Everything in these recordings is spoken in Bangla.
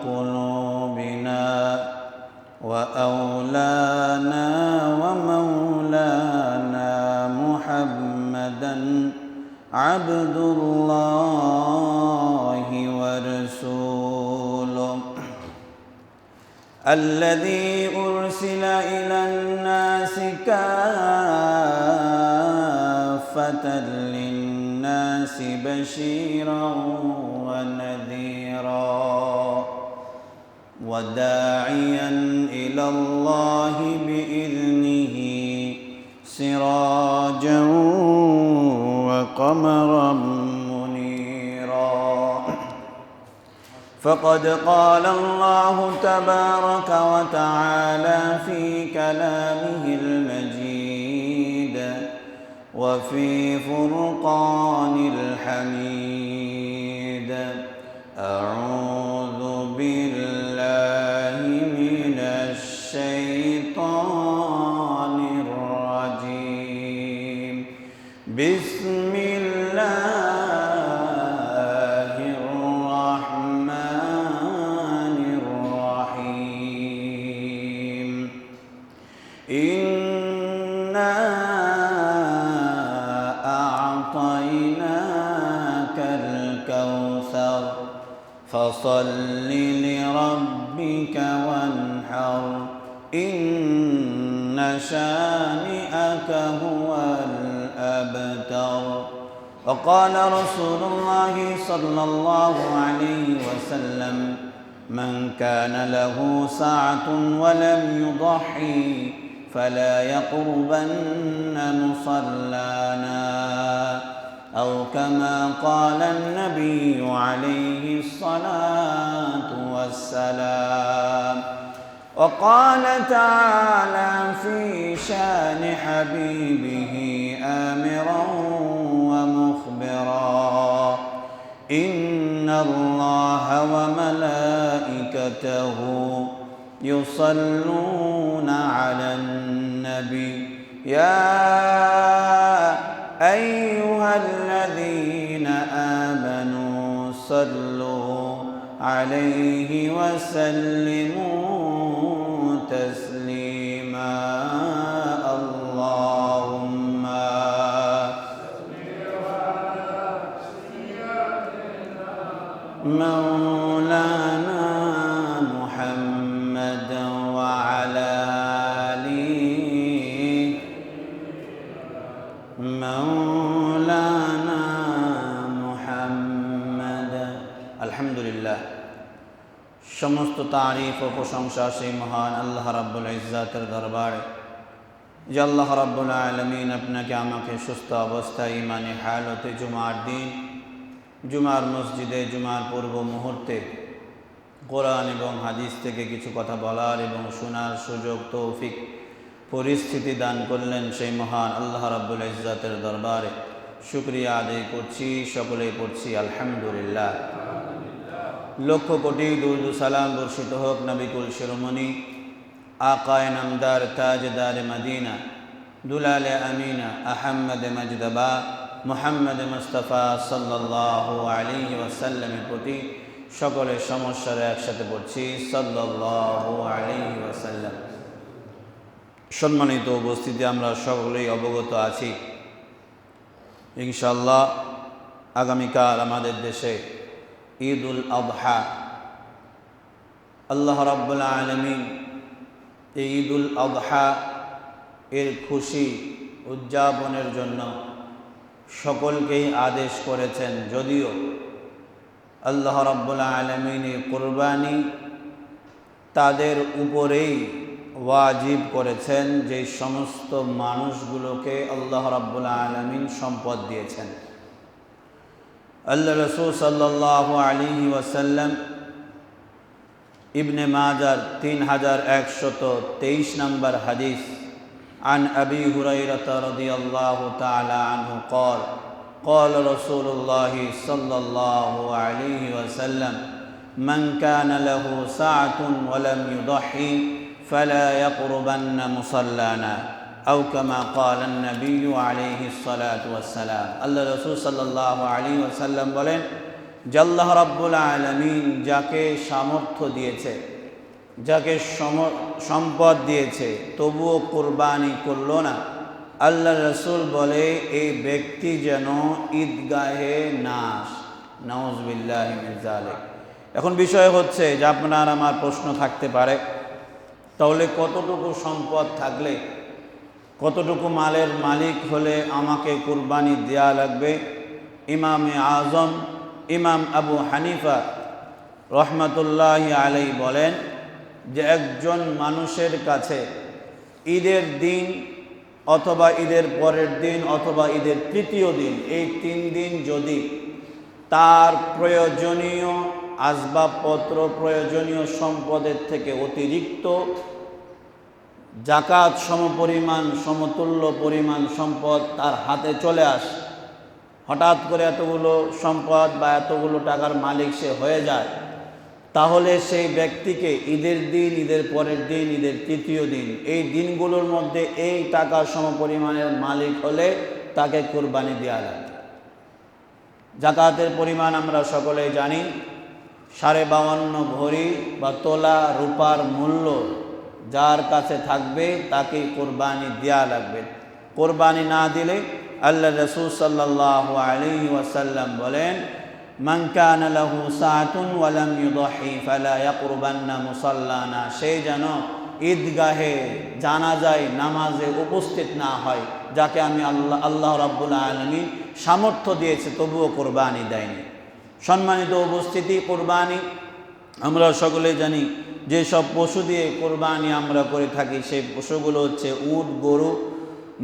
قلوبنا وأولانا ومولانا محمدا عبد الله ورسوله الذي أرسل إلى الناس كافة للناس بشيرا ونذيرا وداعيا إلى الله بإذنه سراجا وقمرا منيرا فقد قال الله تبارك وتعالى في كلامه المجيد وفي فرقان الحميد أعوذ بالله من الشيطان الرجيم بسم الله الرحمن الرحيم إنا أعطيناك الكوثر فصل لربك وانحر إن شانئك هو الأبتر وقال رسول الله صلى الله عليه وسلم من كان له سعة ولم يضحي فلا يقربن مصلانا أو كما قال النبي عليه الصلاة والسلام وقال تعالى في شان حبيبه آمرا ومخبرا إن الله وملائكته يصلون على النبي يا أيها الذين آمنوا صلوا عليه وسلموا تسليما اللهم مولانا محمد وعلى مولانا محمد الحمد لله সমস্ত তারিফ ও প্রশংসা সেই মহান আল্লাহ রাব্বুল ইজ্জাতের দরবারে যে আল্লাহ রাব্বুল আলামিন আপনাকে আমাকে সুস্থ অবস্থায় ঈমানি হালতে জুমার দিন জুমার মসজিদে জুমার পূর্ব মুহূর্তে কোরআন এবং হাদিস থেকে কিছু কথা বলার এবং শোনার সুযোগ তৌফিক পরিস্থিতি দান করলেন সেই মহান আল্লাহ রাব্বুল ইজ্জাতের দরবারে শুকরিয়া আদায় করছি সকলেই পড়ছি আলহামদুলিল্লাহ লক্ষ কোটি দুরূদ ও সালাম বর্ষিত হোক নবী কুল শিরোমণি আকায়ে নামদার তাজদার মদিনা দুলালে আমিনা আহমদ মজদবা মুহাম্মদ মুস্তাফা সাল্লাল্লাহু আলাইহি ওয়াসাল্লামের প্রতি সকলের সমস্যার একসাথে পড়ছি সাল্লাল্লাহু আলাইহি ওয়াসাল্লাম। সম্মানিত উপস্থিতি, আমরা সকলেই অবগত আছি ইনশাআল্লাহ আগামীকাল আমাদের দেশে ঈদুল আযহা। আল্লাহ রাব্বুল আলামিন এই ঈদুল আযহা এর খুশি উদযাপনের জন্য সকলকেই আদেশ করেছেন, যদিও আল্লাহ রাব্বুল আলামিনের কুরবানি তাদের উপরেই ওয়াজিব করেছেন যে সমস্ত মানুষগুলোকে আল্লাহ রাব্বুল আলামিন সম্পদ দিয়েছেন। আল্লাহ রাসূল সাল্লাল্লাহু আলাইহি ওয়াসাল্লাম ইবনে মাজার 3123 নম্বর হাদিস عن أبي هريرة رضي الله تعالى عنه قال قال رسول الله صلى الله عليه وسلم من كان له سعة ولم يضحي فلا يقربن مصلانا أو كما قال النبي عليه الصلاة والسلام। আল্লাহ রাসূল সাল্লাল্লাহু আলাইহি ওয়াসাল্লাম বলেন, যে আল্লাহ রাব্বুল আলামিন যাকে সামর্থ্য দিয়েছে, যাকে সম্পদ দিয়েছে, তবুও কুরবানি করল না, আল্লাহ রসুল বলে এই ব্যক্তি যেন ঈদগাহে নাস। নাউযুবিল্লাহি মিন যালিক। এখন বিষয় হচ্ছে যে আপনার আমার প্রশ্ন থাকতে পারে, তাহলে কতটুকু সম্পদ থাকলে, কতটুকু মালের মালিক হলে আমাকে কুরবানি দেয়া লাগবে? ইমামে আজম ইমাম আবু হানিফা রহমতুল্লাহি আলাইহি বলেন যে একজন মানুষের কাছে ঈদের দিন অথবা ঈদের পরের দিন অথবা ঈদের তৃতীয় দিন, এই 3 দিন যদি তার প্রয়োজনীয় আসবাবপত্র, প্রয়োজনীয় সম্পদের থেকে অতিরিক্ত জাকাত সমপরিমাণ, সমতুল্য পরিমাণ সম্পদ তার হাতে চলে আসে, হঠাৎ করে এতগুলো সম্পদ বা এতগুলো টাকার মালিক সে হয়ে যায়, তাহলে সেই ব্যক্তিকে ঈদের দিন, ঈদের পরের দিন, ঈদের তৃতীয় দিন, এই দিনগুলোর মধ্যে এই টাকা সমপরিমাণের মালিক হলে তাকে কুরবানি দেওয়া লাগে। জাকাতের পরিমাণ আমরা সকলেই জানি, 52.5 ভরি বা তোলা রূপার মূল্য যার কাছে থাকবে তাকে কুরবানি দেওয়া লাগবে। কুরবানি না দিলে আল্লাহ রাসূল সাল্লাল্লাহু আলাইহি ওয়াসাল্লাম বলেন, মান কানা লাহু সাআতুন ওয়া লাম ইউদহি ফালা ইয়াকরুবান্না মুসাল্লানা, সে যেন ঈদগাহে জানাজায় নামাজে উপস্থিত না হয়, যাকে আমি আল্লাহ রাব্বুল আলামিন সামর্থ্য দিয়েছে তবুও কুরবানি দেয়নি। সম্মানিত উপস্থিতি, কুরবানি আমরা সকলে জানি যে সব পশু দিয়ে কুরবানি আমরা করে থাকি, সেই পশুগুলো হচ্ছে উট, গরু,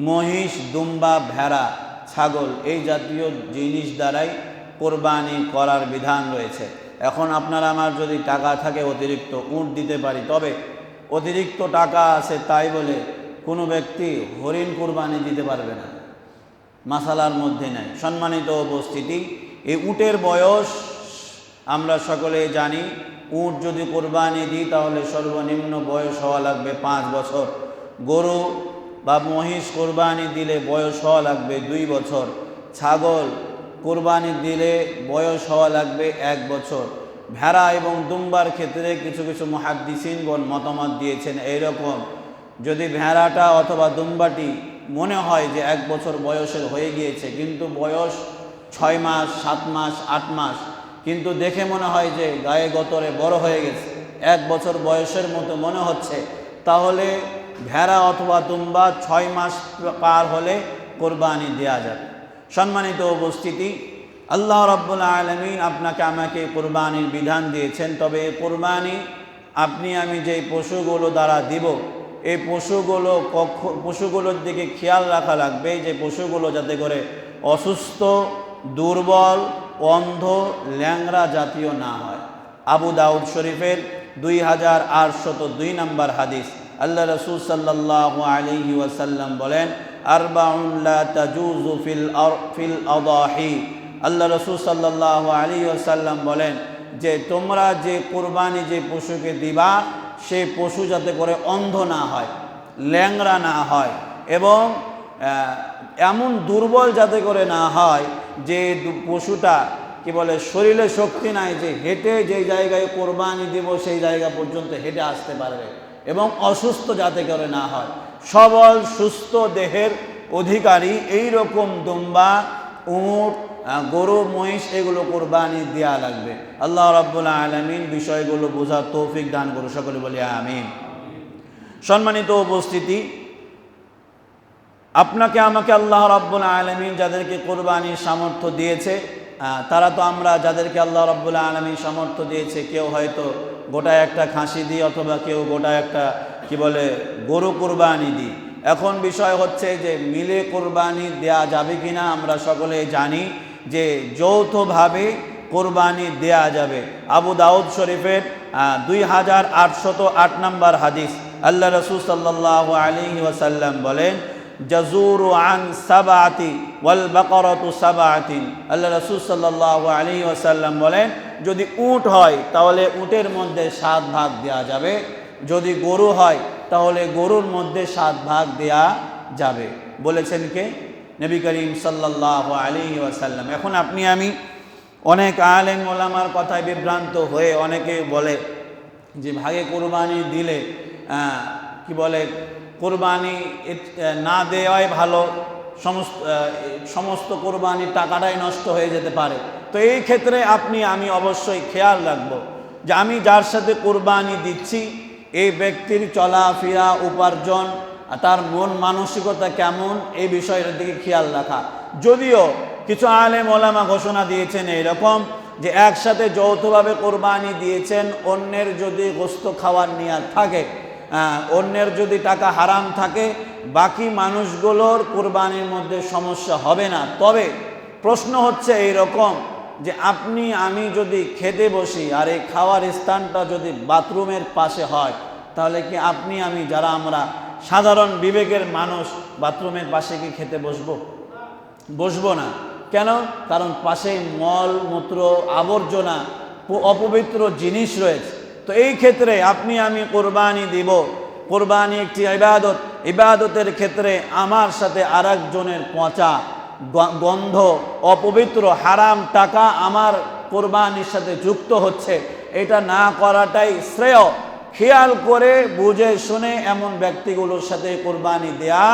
মহিষ, দুম্বা, ভেড়া, ছাগল, এই জাতীয় জিনিস দ্বারাই কুরবানি করার বিধান রয়েছে। এখন আপনার আমার যদি টাকা থাকে অতিরিক্ত, উট দিতে পারি, তবে অতিরিক্ত টাকা আছে তাই বলে কোনো ব্যক্তি হরিণ কুরবানি দিতে পারবে না, মাসালার মধ্যে নাই। সম্মানিত উপস্থিতি, এই উটের বয়স আমরা সকলে জানি, উট যদি কুরবানি দিই তাহলে সর্বনিম্ন বয়স হওয়া লাগবে 5 বছর। গরু বা মহিষ কুরবানি দিলে বয়স হওয়া লাগবে 2 বছর। ছাগল কুরবানি দিলে বয়স হওয়া লাগবে 1 বছর। ভেড়া এবং দুম্বার ক্ষেত্রে কিছু কিছু মুহাদ্দিসিনগণ মতামত দিয়েছেন এইরকম, যদি ভেড়াটা অথবা দুম্বাটি মনে হয় যে 1 বছর বয়সের হয়ে গিয়েছে, কিন্তু বয়স 6 মাস, 7 মাস, 8 মাস, কিন্তু দেখে মনে হয় যে গায়ে গতরে বড় হয়ে গেছে, 1 বছর বয়সের মতো মনে হচ্ছে, তাহলে ভেড়া অথবা দুম্বা 6 মাস পার হলে কোরবানি দেয়া যাবে। সম্মানিত উপস্থিতি, আল্লাহ রাব্বুল আলামিন আপনাকে আমাকে কোরবানির বিধান দিয়েছেন, তবে এই কোরবানি আপনি আমি যেই পশুগুলো দ্বারা দিব, এই পশুগুলোর দিকে খেয়াল রাখা লাগবে যে পশুগুলো যাতে করে অসুস্থ, দুর্বল, অন্ধ, ল্যাংড়া জাতীয় না হয়। আবু দাউদ শরীফের 2802 নম্বর হাদিস, আল্লাহ রাসূল সাল্লাল্লাহু আলাইহি ওয়াসাল্লাম বলেন, আরবাউন লা তাজুজু ফিল আদাহি। আল্লাহ রাসূল সাল্লাল্লাহু আলাইহি ওয়াসাল্লাম বলেন যে তোমরা যে কুরবানি যে পশুকে দিবা, সেই পশু যাতে করে অন্ধ না হয়, ল্যাংড়া না হয়, এবং এমন দুর্বল যাতে করে না হয় যে পশুটা কি বলে শরীরে শক্তি নাই যে হেঁটে যেই জায়গায় কোরবানি দিব সেই জায়গা পর্যন্ত হেঁটে আসতে পারবে, এবং অসুস্থ যাতে করে না হয়, সবল সুস্থ দেহের অধিকারী এই রকম দুম্বা, উট, গরু, মহিষ এগুলো কোরবানি দেওয়া লাগবে। আল্লাহ রাব্বুল আলামিন বিষয়গুলো বোঝার তৌফিক দান করুন, সকলে বলি আমিন। সম্মানিত উপস্থিতি, আপনাকে আমাকে আল্লাহ রাব্বুল আলামিন যাদেরকে কোরবানির সামর্থ্য দিয়েছে, তারা তো আমরা যাদেরকে আল্লাহ রাব্বুল আলামিন সামর্থ্য দিয়েছে, কেউ হয়তো গোটা একটা খাসি দিই অথবা কেউ গোটা একটা কি বলে গরু কোরবানি দিই। এখন বিষয় হচ্ছে যে মিলে কোরবানি দেয়া যাবে কিনা। আমরা সকলে জানি যে যৌথভাবে কোরবানি দেয়া যাবে। আবু দাউদ শরীফের 2808 নম্বর হাদিস, আল্লাহ রাসূল সাল্লাল্লাহু আলাইহি ওয়াসাল্লাম বলেন, জাজুরু আন সাবাতি ওয়াল বাকারাতু সাবাতিন। আল্লাহ রাসূল সাল্লাল্লাহু আলাইহি ওয়াসাল্লাম বলেন, যদি উট হয় তাহলে উটের মধ্যে 7 ভাগ দেয়া যাবে, যদি গরু হয় তাহলে গরুর মধ্যে 7 ভাগ দেয়া যাবে। বলেছেন কে? নবী করিম সাল্লাল্লাহু আলাইহি ওয়াসাল্লাম। এখন আপনি আমি অনেক আলেম ওলামার কথায় বিভ্রান্ত হয়ে অনেকে বলে যে ভাগে কোরবানি দিলে কি বলে কোরবানি না দেওয়াই ভালো, সমস্ত কোরবানির টাকাটাই নষ্ট হয়ে যেতে পারে। তো এই ক্ষেত্রে আমি অবশ্যই খেয়াল রাখব যে আমি যার সাথে কোরবানি দিচ্ছি এই ব্যক্তির চলাফেরা, উপার্জন, তার মন মানসিকতা কেমন, এই বিষয়টার দিকে খেয়াল রাখা। যদিও কিছু আলেম ওলামা ঘোষণা দিয়েছেন এইরকম যে একসাথে যৌথভাবে কোরবানি দিয়েছেন, অন্যের যদি গোশত খাওয়ার নিয়ত থাকে, অন্যের যদি টাকা হারাম থাকে, বাকি মানুষগুলোর কোরবানির মধ্যে সমস্যা হবে না। তবে প্রশ্ন হচ্ছে এইরকম যে আমি যদি খেতে বসি আর এই খাওয়ার স্থানটা যদি বাথরুমের পাশে হয়, তাহলে কি আমি যারা আমরা সাধারণ বিবেকের মানুষ বাথরুমের পাশে কি খেতে বসবো না? কেন? কারণ পাশে মল মূত্র, আবর্জনা, অপবিত্র জিনিস রয়েছে। তো এই ক্ষেত্রে আমি কোরবানি দিব, কোরবানি একটি ইবাদত, ইবাদতের ক্ষেত্রে আমার সাথে আরেকজনের পচা গন্ধ, অপবিত্র হারাম টাকা আমার কোরবানির সাথে যুক্ত হচ্ছে, এটা না করাটাই শ্রেয়। খেয়াল করে বুঝে শুনে এমন ব্যক্তিগুলোর সাথে কোরবানি দেয়া,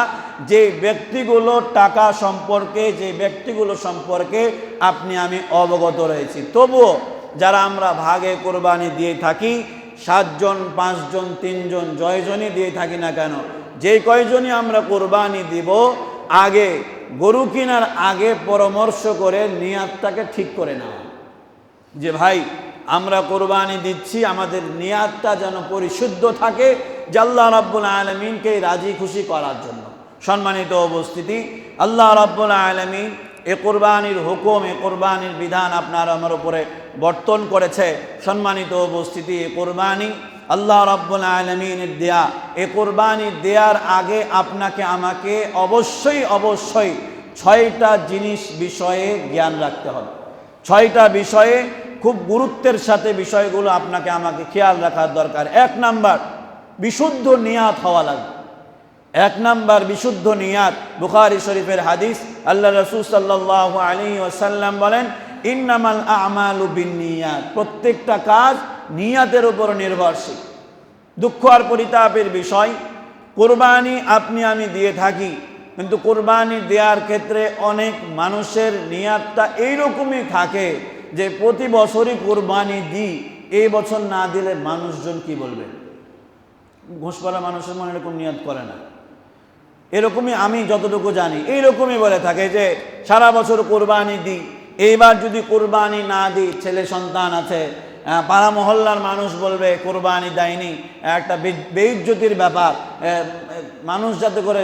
যে ব্যক্তিগুলোর টাকা সম্পর্কে, যে ব্যক্তিগুলো সম্পর্কে আমি অবগত রয়েছি। তবুও যারা আমরা ভাগে কোরবানি দিয়ে থাকি, 7 জন, 5 জন, 3 জন, জয়জনই দিয়ে থাকি না কেন, যে কয়জনই আমরা কোরবানি দিব, আগে গরু কেনার আগে পরামর্শ করে নিয়াতটাকে ঠিক করে নেওয়া যে ভাই আমরা কোরবানি দিচ্ছি, আমাদের নিয়াতটা যেন পরিশুদ্ধ থাকে, যে আল্লাহ রাব্বুল আলামিনকে রাজি খুশি করার জন্য। সম্মানিত উপস্থিতি, আল্লাহ রাব্বুল আলামিন এ কোরবানির হুকুম, এ কোরবানির বিধান আপনার আমার উপরে বর্তন করেছে। সম্মানিত উপস্থিতি, এ কোরবানি আল্লাহ রাব্বুল আলামিনের দেয়া। এ কোরবানি দেওয়ার আগে আপনাকে আমাকে অবশ্যই 6টা জিনিস বিষয়ে জ্ঞান রাখতে হবে। 6টা বিষয়ে খুব গুরুত্বের সাথে বিষয়গুলো আমাকে খেয়াল রাখার দরকার। 1 নাম্বার, বিশুদ্ধ নিয়াত হওয়া লাগবে। 1 নাম্বার বিশুদ্ধ নিয়াত। বুখারী শরীফের হাদিস, আল্লাহ রাসূল সাল্লাল্লাহু আলাইহি ওয়াসাল্লাম বলেন, ইন্নামাল আমালু বিন্নিয়াত, প্রত্যেকটা কাজ নিয়াতের উপর নির্ভরশীল। দুঃখ আর পরিতাপের বিষয়, কোরবানি আমি দিয়ে থাকি, কিন্তু কোরবানি দেওয়ার ক্ষেত্রে অনেক মানুষের নিয়াতটা এইরকমই থাকে যে প্রতি বছরই কোরবানি দিই, এই বছর না দিলে মানুষজন কি বলবে? ঘোষপাড়া মানুষের মনে এরকম নিয়াত করে না। এরকমই আমি যতটুকু জানি এইরকমই বলে থাকে যে সারা বছর কোরবানি দিই, এইবার যদি কোরবানি না দিই, ছেলে সন্তান আছে, পাড়া মহল্লার মানুষ বলবে কোরবানি দেয়নি, একটা বেইজ্জতির ব্যাপার, মানুষ যাতে করে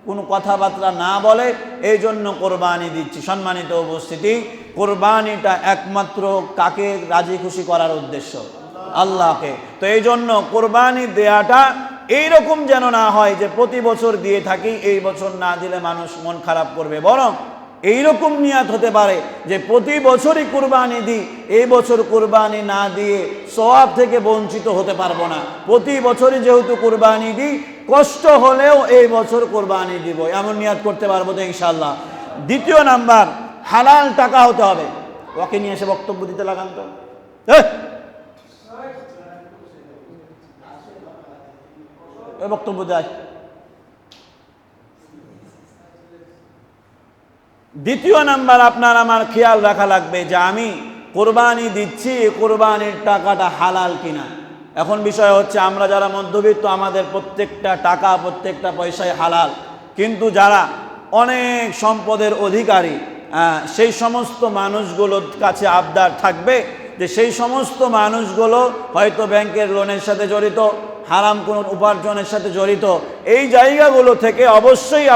কোনো কথাবার্তা না বলে, এই জন্য কোরবানি দিচ্ছি। সম্মানিত উপস্থিতি, কোরবানিটা একমাত্র কাকে রাজি খুশি করার উদ্দেশ্য? আল্লাহকে। তো এই জন্য কোরবানি দেয়াটা এইরকম যেন না হয় যে প্রতি বছর দিয়ে থাকি, এই বছর না দিলে মানুষ মন খারাপ করবে, বরং এইরকম নিয়াত হতে পারে যে প্রতি বছরই কোরবানি দিই, এই বছর কোরবানি না দিয়ে সওয়াব থেকে বঞ্চিত হতে পারবো না, প্রতি বছরই যেহেতু কোরবানি দিই, কষ্ট হলেও এই বছর কোরবানি দিব, এমন নিয়াত করতে পারবো তো ইনশাআল্লাহ। 2 নাম্বার, হালাল টাকা হতে হবে। ওকে নিয়ে এসে বক্তব্য দিতে লাগান তো, বক্তব্য দেয়। 2 নাম্বার, আপনার আমার খেয়াল রাখা লাগবে যে আমি কোরবানি দিচ্ছি, কোরবানির টাকাটা হালাল কিনা। এখন বিষয় হচ্ছে আমরা যারা মধ্যবিত্ত, আমাদের প্রত্যেকটা টাকা, প্রত্যেকটা পয়সায় হালাল, কিন্তু যারা অনেক সম্পদের অধিকারী, সেই সমস্ত মানুষগুলোর কাছে আবদার থাকবে যে সেই সমস্ত মানুষগুলো হয়তো ব্যাংকের লোনের সাথে জড়িত, হারাম কোনো উপার্জনের সাথে জড়িত, এই জায়গাগুলো থেকে অবশ্যই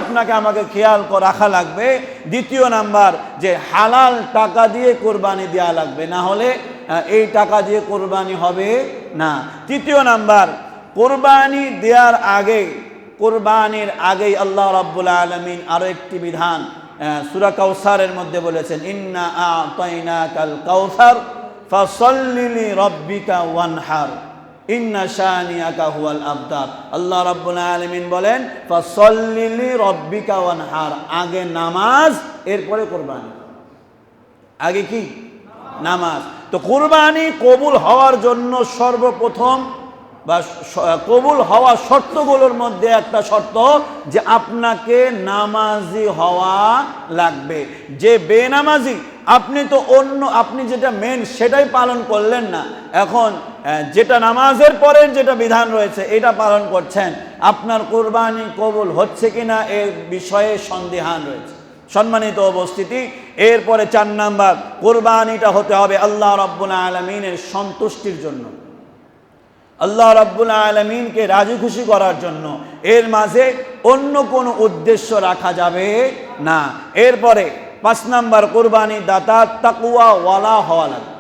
আমাকে খেয়াল রাখা লাগবে। 2 নাম্বার, যে হালাল টাকা দিয়ে কোরবানি দেওয়া লাগবে, না হলে এই টাকা দিয়ে কোরবানি হবে না। 3 নাম্বার, কোরবানি দেওয়ার আগে, কোরবানির আগেই আল্লাহ রাব্বুল আলামিন আরো একটি বিধান সূরা কাউসারের মধ্যে বলেছেন, ইন্না আ'তাইনাকাল কাউসার ফাসাল্লি লিরাব্বিকা ওয়ানহার ইন্না শানিয়াকা হুয়াল আবতার। আল্লাহ রাব্বুল আলামিন বলেন ফাসাল্লি লিরাব্বিকা ওয়ানহার, আগে নামাজ, এরপরে কোরবানি। আগে কি? নামাজ। তো কুরবানি কবুল হওয়ার জন্য সর্বপ্রথম বা কবুল হওয়ার শর্তগুলোর মধ্যে একটা শর্ত যে আপনাকে নামাজি হওয়া লাগবে। যে বেনামাজি, আপনি তো আপনি যেটা মেন সেটাই পালন করলেন না, এখন যেটা নামাজের পরের যেটা বিধান রয়েছে এটা পালন করছেন, আপনার কুরবানি কবুল হচ্ছে কিনা এর বিষয়ে সন্দেহান রয়েছে। সম্মানিত উপস্থিতি, এরপরে 4 নাম্বার, কুরবানিটা হতে হবে আল্লাহ রাব্বুল আলামিনের সন্তুষ্টির জন্য, আল্লাহ রাব্বুল আলামিনকে রাজি খুশি করার জন্য। এর মাঝে অন্য কোনো উদ্দেশ্য রাখা যাবে না। এরপরে 5 নাম্বার, কুরবানি দাতা তাকওয়া ওয়ালা হওয়া লাগবে।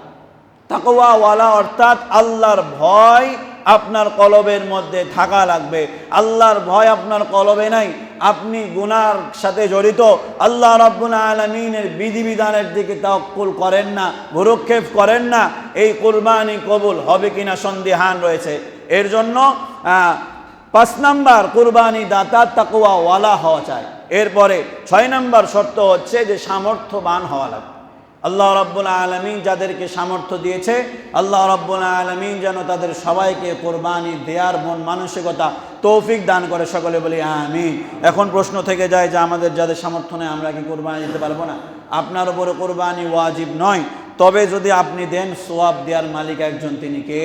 তাকওয়া ওয়ালা অর্থাৎ আল্লাহর ভয় আপনার কলবের মধ্যে থাকা লাগবে। আল্লাহর ভয় আপনার কলবে নাই, আপনি গুনার সাথে জড়িত, আল্লাহ রাব্বুল আলামিনের বিধিবিধানের দিকে তাওয়াক্কুল করেন না, ভ্রুক্ষেপ করেন না, এই কুরবানি কবুল হবে কিনা সন্দেহান রয়েছে। এর জন্য 5 নাম্বার, কুরবানি দাতা তাকওয়া ওয়ালা হওয়া চাই। এরপরে 6 নাম্বার শর্ত হচ্ছে যে সামর্থ্যবান হওয়া লাগবে। আল্লাহ রাব্বুল আলামিন যাদেরকে সামর্থ্য দিয়েছে, আল্লাহ রাব্বুল আলামিন যেন তাদের সবাইকে কুরবানি দেওয়ার মন মানসিকতা তৌফিক দান করে, সকলে বলি আমিন। এখন প্রশ্ন থেকে যায় যে আমাদের যাদের সামর্থ্য নেই আমরা কি কুরবানি দিতে পারবো না? আপনার উপরে কুরবানি ওয়াজিব নয়, তবে যদি আপনি দেন সওয়াব দেওয়ার মালিক একজন, তিনি কে?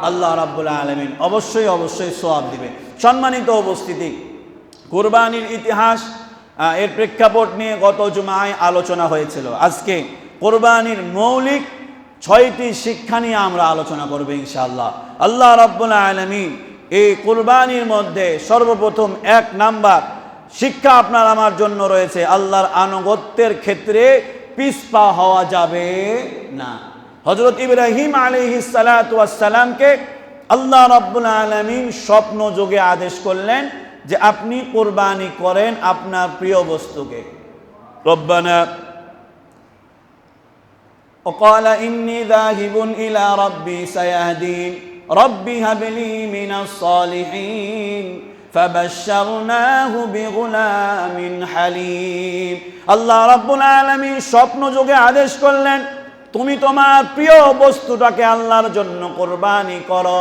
আল্লাহ রাব্বুল আলামিন। অবশ্যই অবশ্যই সওয়াব দিবে। সম্মানিত উপস্থিতি, কুরবানির ইতিহাস এর প্রেক্ষাপট নিয়ে গত জুমায় আলোচনা হয়েছিল। আজকে কুরবানির মৌলিক 6টি শিক্ষা নিয়ে আমরা আলোচনা করব ইনশাআল্লাহ। আল্লাহ রাব্বুল আলামিন এই কুরবানির মধ্যে সর্বপ্রথম 1 নাম্বার শিক্ষা আপনার আমার জন্য রয়েছে, আল্লাহর আনুগত্যের ক্ষেত্রে পিছপা হওয়া যাবে না। হযরত ইব্রাহিম আলাইহিস সালাতু ওয়াস সালামকে আল্লাহ রাব্বুল আলামিন স্বপ্ন যোগে আদেশ করলেন যে আপনি কুরবানি করেন আপনার প্রিয় বস্তুকে। রব্বানা وقال إني ذاهب إلى ربي سيهدين ربي هب لي من الصالحين فبشرناه بغلام حليم। আল্লাহ রাব্বুল আলামিন স্বপ্ন যোগে আদেশ করলেন তুমি তোমার প্রিয় বস্তুটাকে আল্লাহর জন্য কুরবানি করো।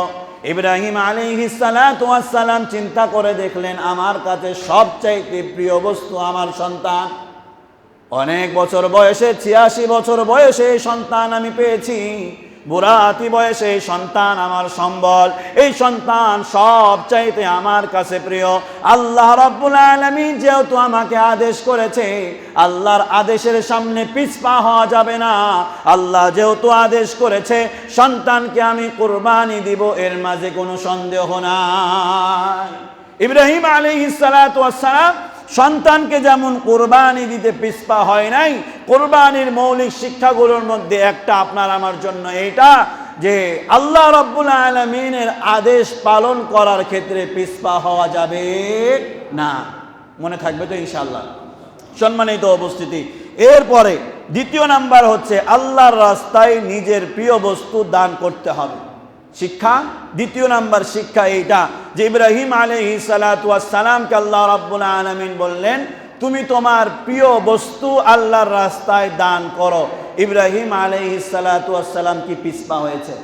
ইব্রাহিম আলাইহিস সালাতু ওয়াস সালাম চিন্তা করে দেখলেন আমার কাছে সবচাইতে প্রিয় বস্তু আমার সন্তান। অনেক বছর বয়সে, 86 বছর বয়সে সন্তান আমি পেয়েছি, বুড়াতি বয়সে সন্তান আমার সম্বল, এই সন্তান সব চাইতে আমার কাছে প্রিয়। আল্লাহ রাব্বুল আলামিন যেহেতু আমাকে আদেশ করেছে, আল্লাহর আদেশের সামনে পিছপা হওয়া যাবে না। আল্লাহ যেহেতু আদেশ করেছে সন্তানকে আমি কুরবানি দিব, এর মাঝে কোনো সন্দেহ নাই। ইব্রাহিম আলাইহিস সালাতু ওয়াস সালাম সন্তানকে যেমন কুরবানি দিতে পিছপা হয় নাই, কুরবানির মৌলিক শিক্ষাগুলোর মধ্যে একটা আপনার আমার জন্য এইটা যে আল্লাহ রাব্বুল আলামিনের আদেশ পালন করার ক্ষেত্রে পিছপা হওয়া যাবে না। মনে থাকবে তো ইনশাআল্লাহ? সম্মানিত উপস্থিতি, এরপরে 2 নাম্বার হচ্ছে আল্লাহর রাস্তায় নিজের প্রিয় বস্তু দান করতে হবে। শিক্ষা 2 নাম্বার শিক্ষা এইটা যে ইব্রাহিম আলাইহিস সালাতু ওয়াস সালামকে আল্লাহ রাব্বুল আলামিন বললেন তুমি তোমার প্রিয় বস্তু আল্লাহর রাস্তায় দান করো। ইব্রাহিম আলাইহিস সালাতু ওয়াস সালাম কি পিছপা হয়েছে?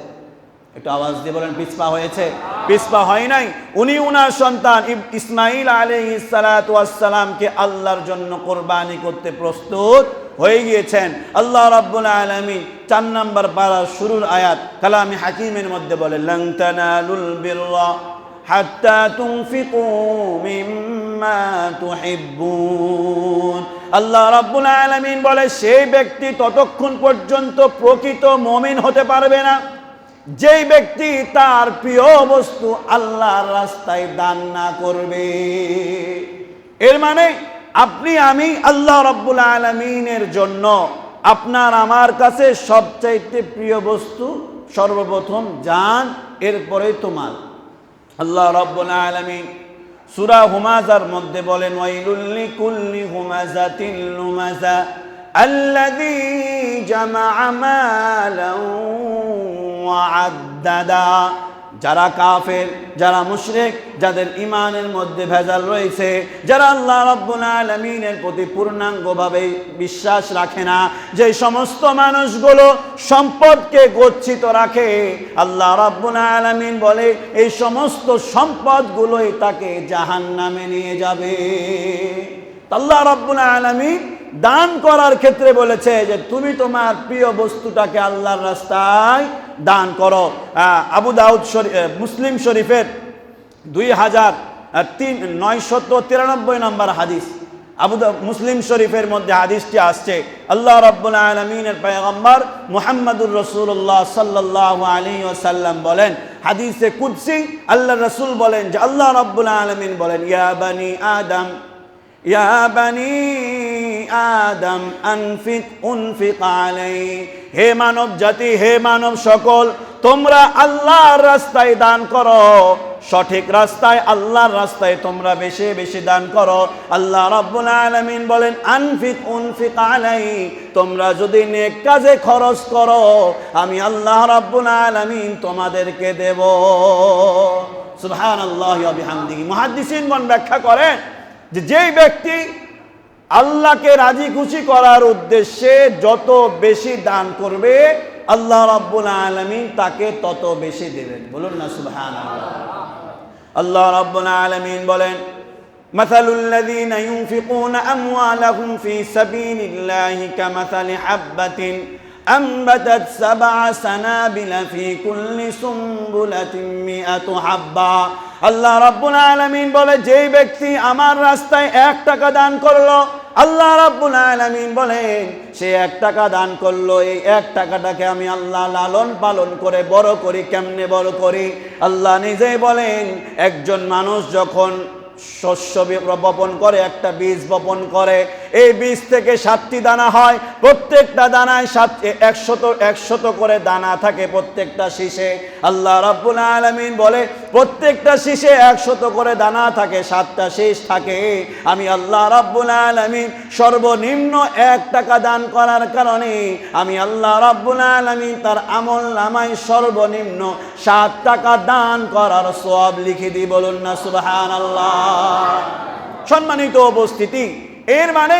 একটু আওয়াজ দিয়ে বলেন, পিছপা হয়েছে? পিছপা হয় নাই। উনি উনার সন্তান ইসমাঈল আলাইহিস সালাতু ওয়াস সালামকে আল্লাহর জন্য কুরবানি করতে প্রস্তুত হয়ে গিয়েছেন। আল্লাহ রাব্বুল আলামিন 4 নাম্বার পারার শুরুর আয়াত কালামে হাকিমের মধ্যে বলে লন তানালুল বিররা হাত্তা তুনফিকু মিম্মা তুহিব্বুন। আল্লাহ রাব্বুল আলামিন বলে সেই ব্যক্তি ততক্ষণ পর্যন্ত প্রকৃত মুমিন হতে পারবে না যেই ব্যক্তি তার প্রিয় বস্তু আল্লাহর রাস্তায় দান না করবে। এর মানে আপনি আমি আল্লাহ রাব্বুল আলামিনের জন্য আপনার আমার কাছে সবচাইতে প্রিয় বস্তু সর্বপ্রথম জান, এরপরে তো মাল। আল্লাহ রাব্বুল আলামিন সূরা হুমাযার মধ্যে বলেন ওয়াইলুল লিকুল্লি হুমাযাতিন লুমাযা আল্লাযী জামাআ মালান ওয়া আদ্দাদা। যারা কাফের, যারা মুশরিক, যাদের ঈমানের মধ্যে ভেজাল রয়েছে, যারা আল্লাহ রাব্বুল আলামিনের প্রতি পূর্ণাঙ্গভাবে বিশ্বাস রাখে না, যে সমস্ত মানুষগুলো সম্পদকে গচ্ছিত রাখে, আল্লাহ রাব্বুল আলামিন বলে এই সমস্ত সম্পদগুলোই তাকে জাহান্নামে নিয়ে যাবে। আল্লাহ রাব্বুল আলামিন দান করার ক্ষেত্রে বলেছে যে তুমি তোমার প্রিয় বস্তুটাকে আল্লাহর রাস্তায় দান করো। আবু দাউদ মুসলিম শরীফের 2993 নম্বর হাদিস, মুসলিম শরীফের মধ্যে হাদিসটি আসছে। আল্লাহ রাব্বুল আলামিনের পয়গম্বর মুহাম্মদুর রাসূলুল্লাহ সাল্লাল্লাহু আলাইহি ওয়াসাল্লাম বলেন, হাদিসে কুদসি আল্লাহ রাসূল বলেন যে আল্লাহ রাব্বুল আলামিন বলেন, ইয়া বানি আদম, ইয়া বানি আদম আনফিক উনফিক আলাই, হে মানব জাতি, হে মানব সকল, তোমরা আল্লাহর রাস্তায় দান করো, সঠিক রাস্তায় আল্লাহর রাস্তায় তোমরা বেশি বেশি দান করো। আল্লাহ রাব্বুল আলামিন বলেন আনফিক উনফিক আলাই, তোমরা যদি নেক কাজে খরচ করো আমি আল্লাহ রাব্বুল আলামিন তোমাদেরকে দেব। সুবহানাল্লাহি ওয়া বিহামদিহি। মুহাদ্দিসিনগণ ব্যাখ্যা করেন যে যেই ব্যক্তি আল্লাহকে রাজি খুশি করার উদ্দেশ্যে যত বেশি দান করবে আল্লাহ রাব্বুল আলামিন তাকে তত বেশি দেবেন। বলুন না সুবহানাল্লাহ। আল্লাহ রাব্বুল আলামিন বলেন, মাসালুল লাযীনা ইউনফিকুনা আমওয়ালাহুম ফী সাবিলিল্লাহি কামাসালি হাববাতিন أنبتت 7 سنابل في كل سنبلة 100 حبة। আল্লাহ রাব্বুল আলামিন বলে যেই ব্যক্তি আমার রাস্তায় 1 টাকা দান করলো, আল্লাহ রাব্বুল আলামিন বলেন সে 1 টাকা দান করলো, এই 1 টাকাটাকে আমি আল্লাহ লালন পালন করে বড় করি। কেমনে বড় করি? আল্লাহ নিজেই বলেন একজন মানুষ যখন শস্য বপন করে, একটা বীজ বপন করে, এই বীজ থেকে 7টি দানা হয়, প্রত্যেকটা দানায় 100 করে দানা থাকে প্রত্যেকটা শীষে। আল্লাহ রাব্বুল আলামিন বলে প্রত্যেকটা শীষে 100 করে দানা থাকে, 7টা শীষ থাকে। আমি আল্লাহ রাব্বুল আলামিন সর্বনিম্ন 1 টাকা দান করার কারণে আমি আল্লাহ রাব্বুল আলামিন তার আমল নামায় সর্বনিম্ন 7 টাকা দান করার সওয়াব লিখে দিই। বলুন না সুবহানাল্লাহ। সম্মানিত উপস্থিতি, এর মানে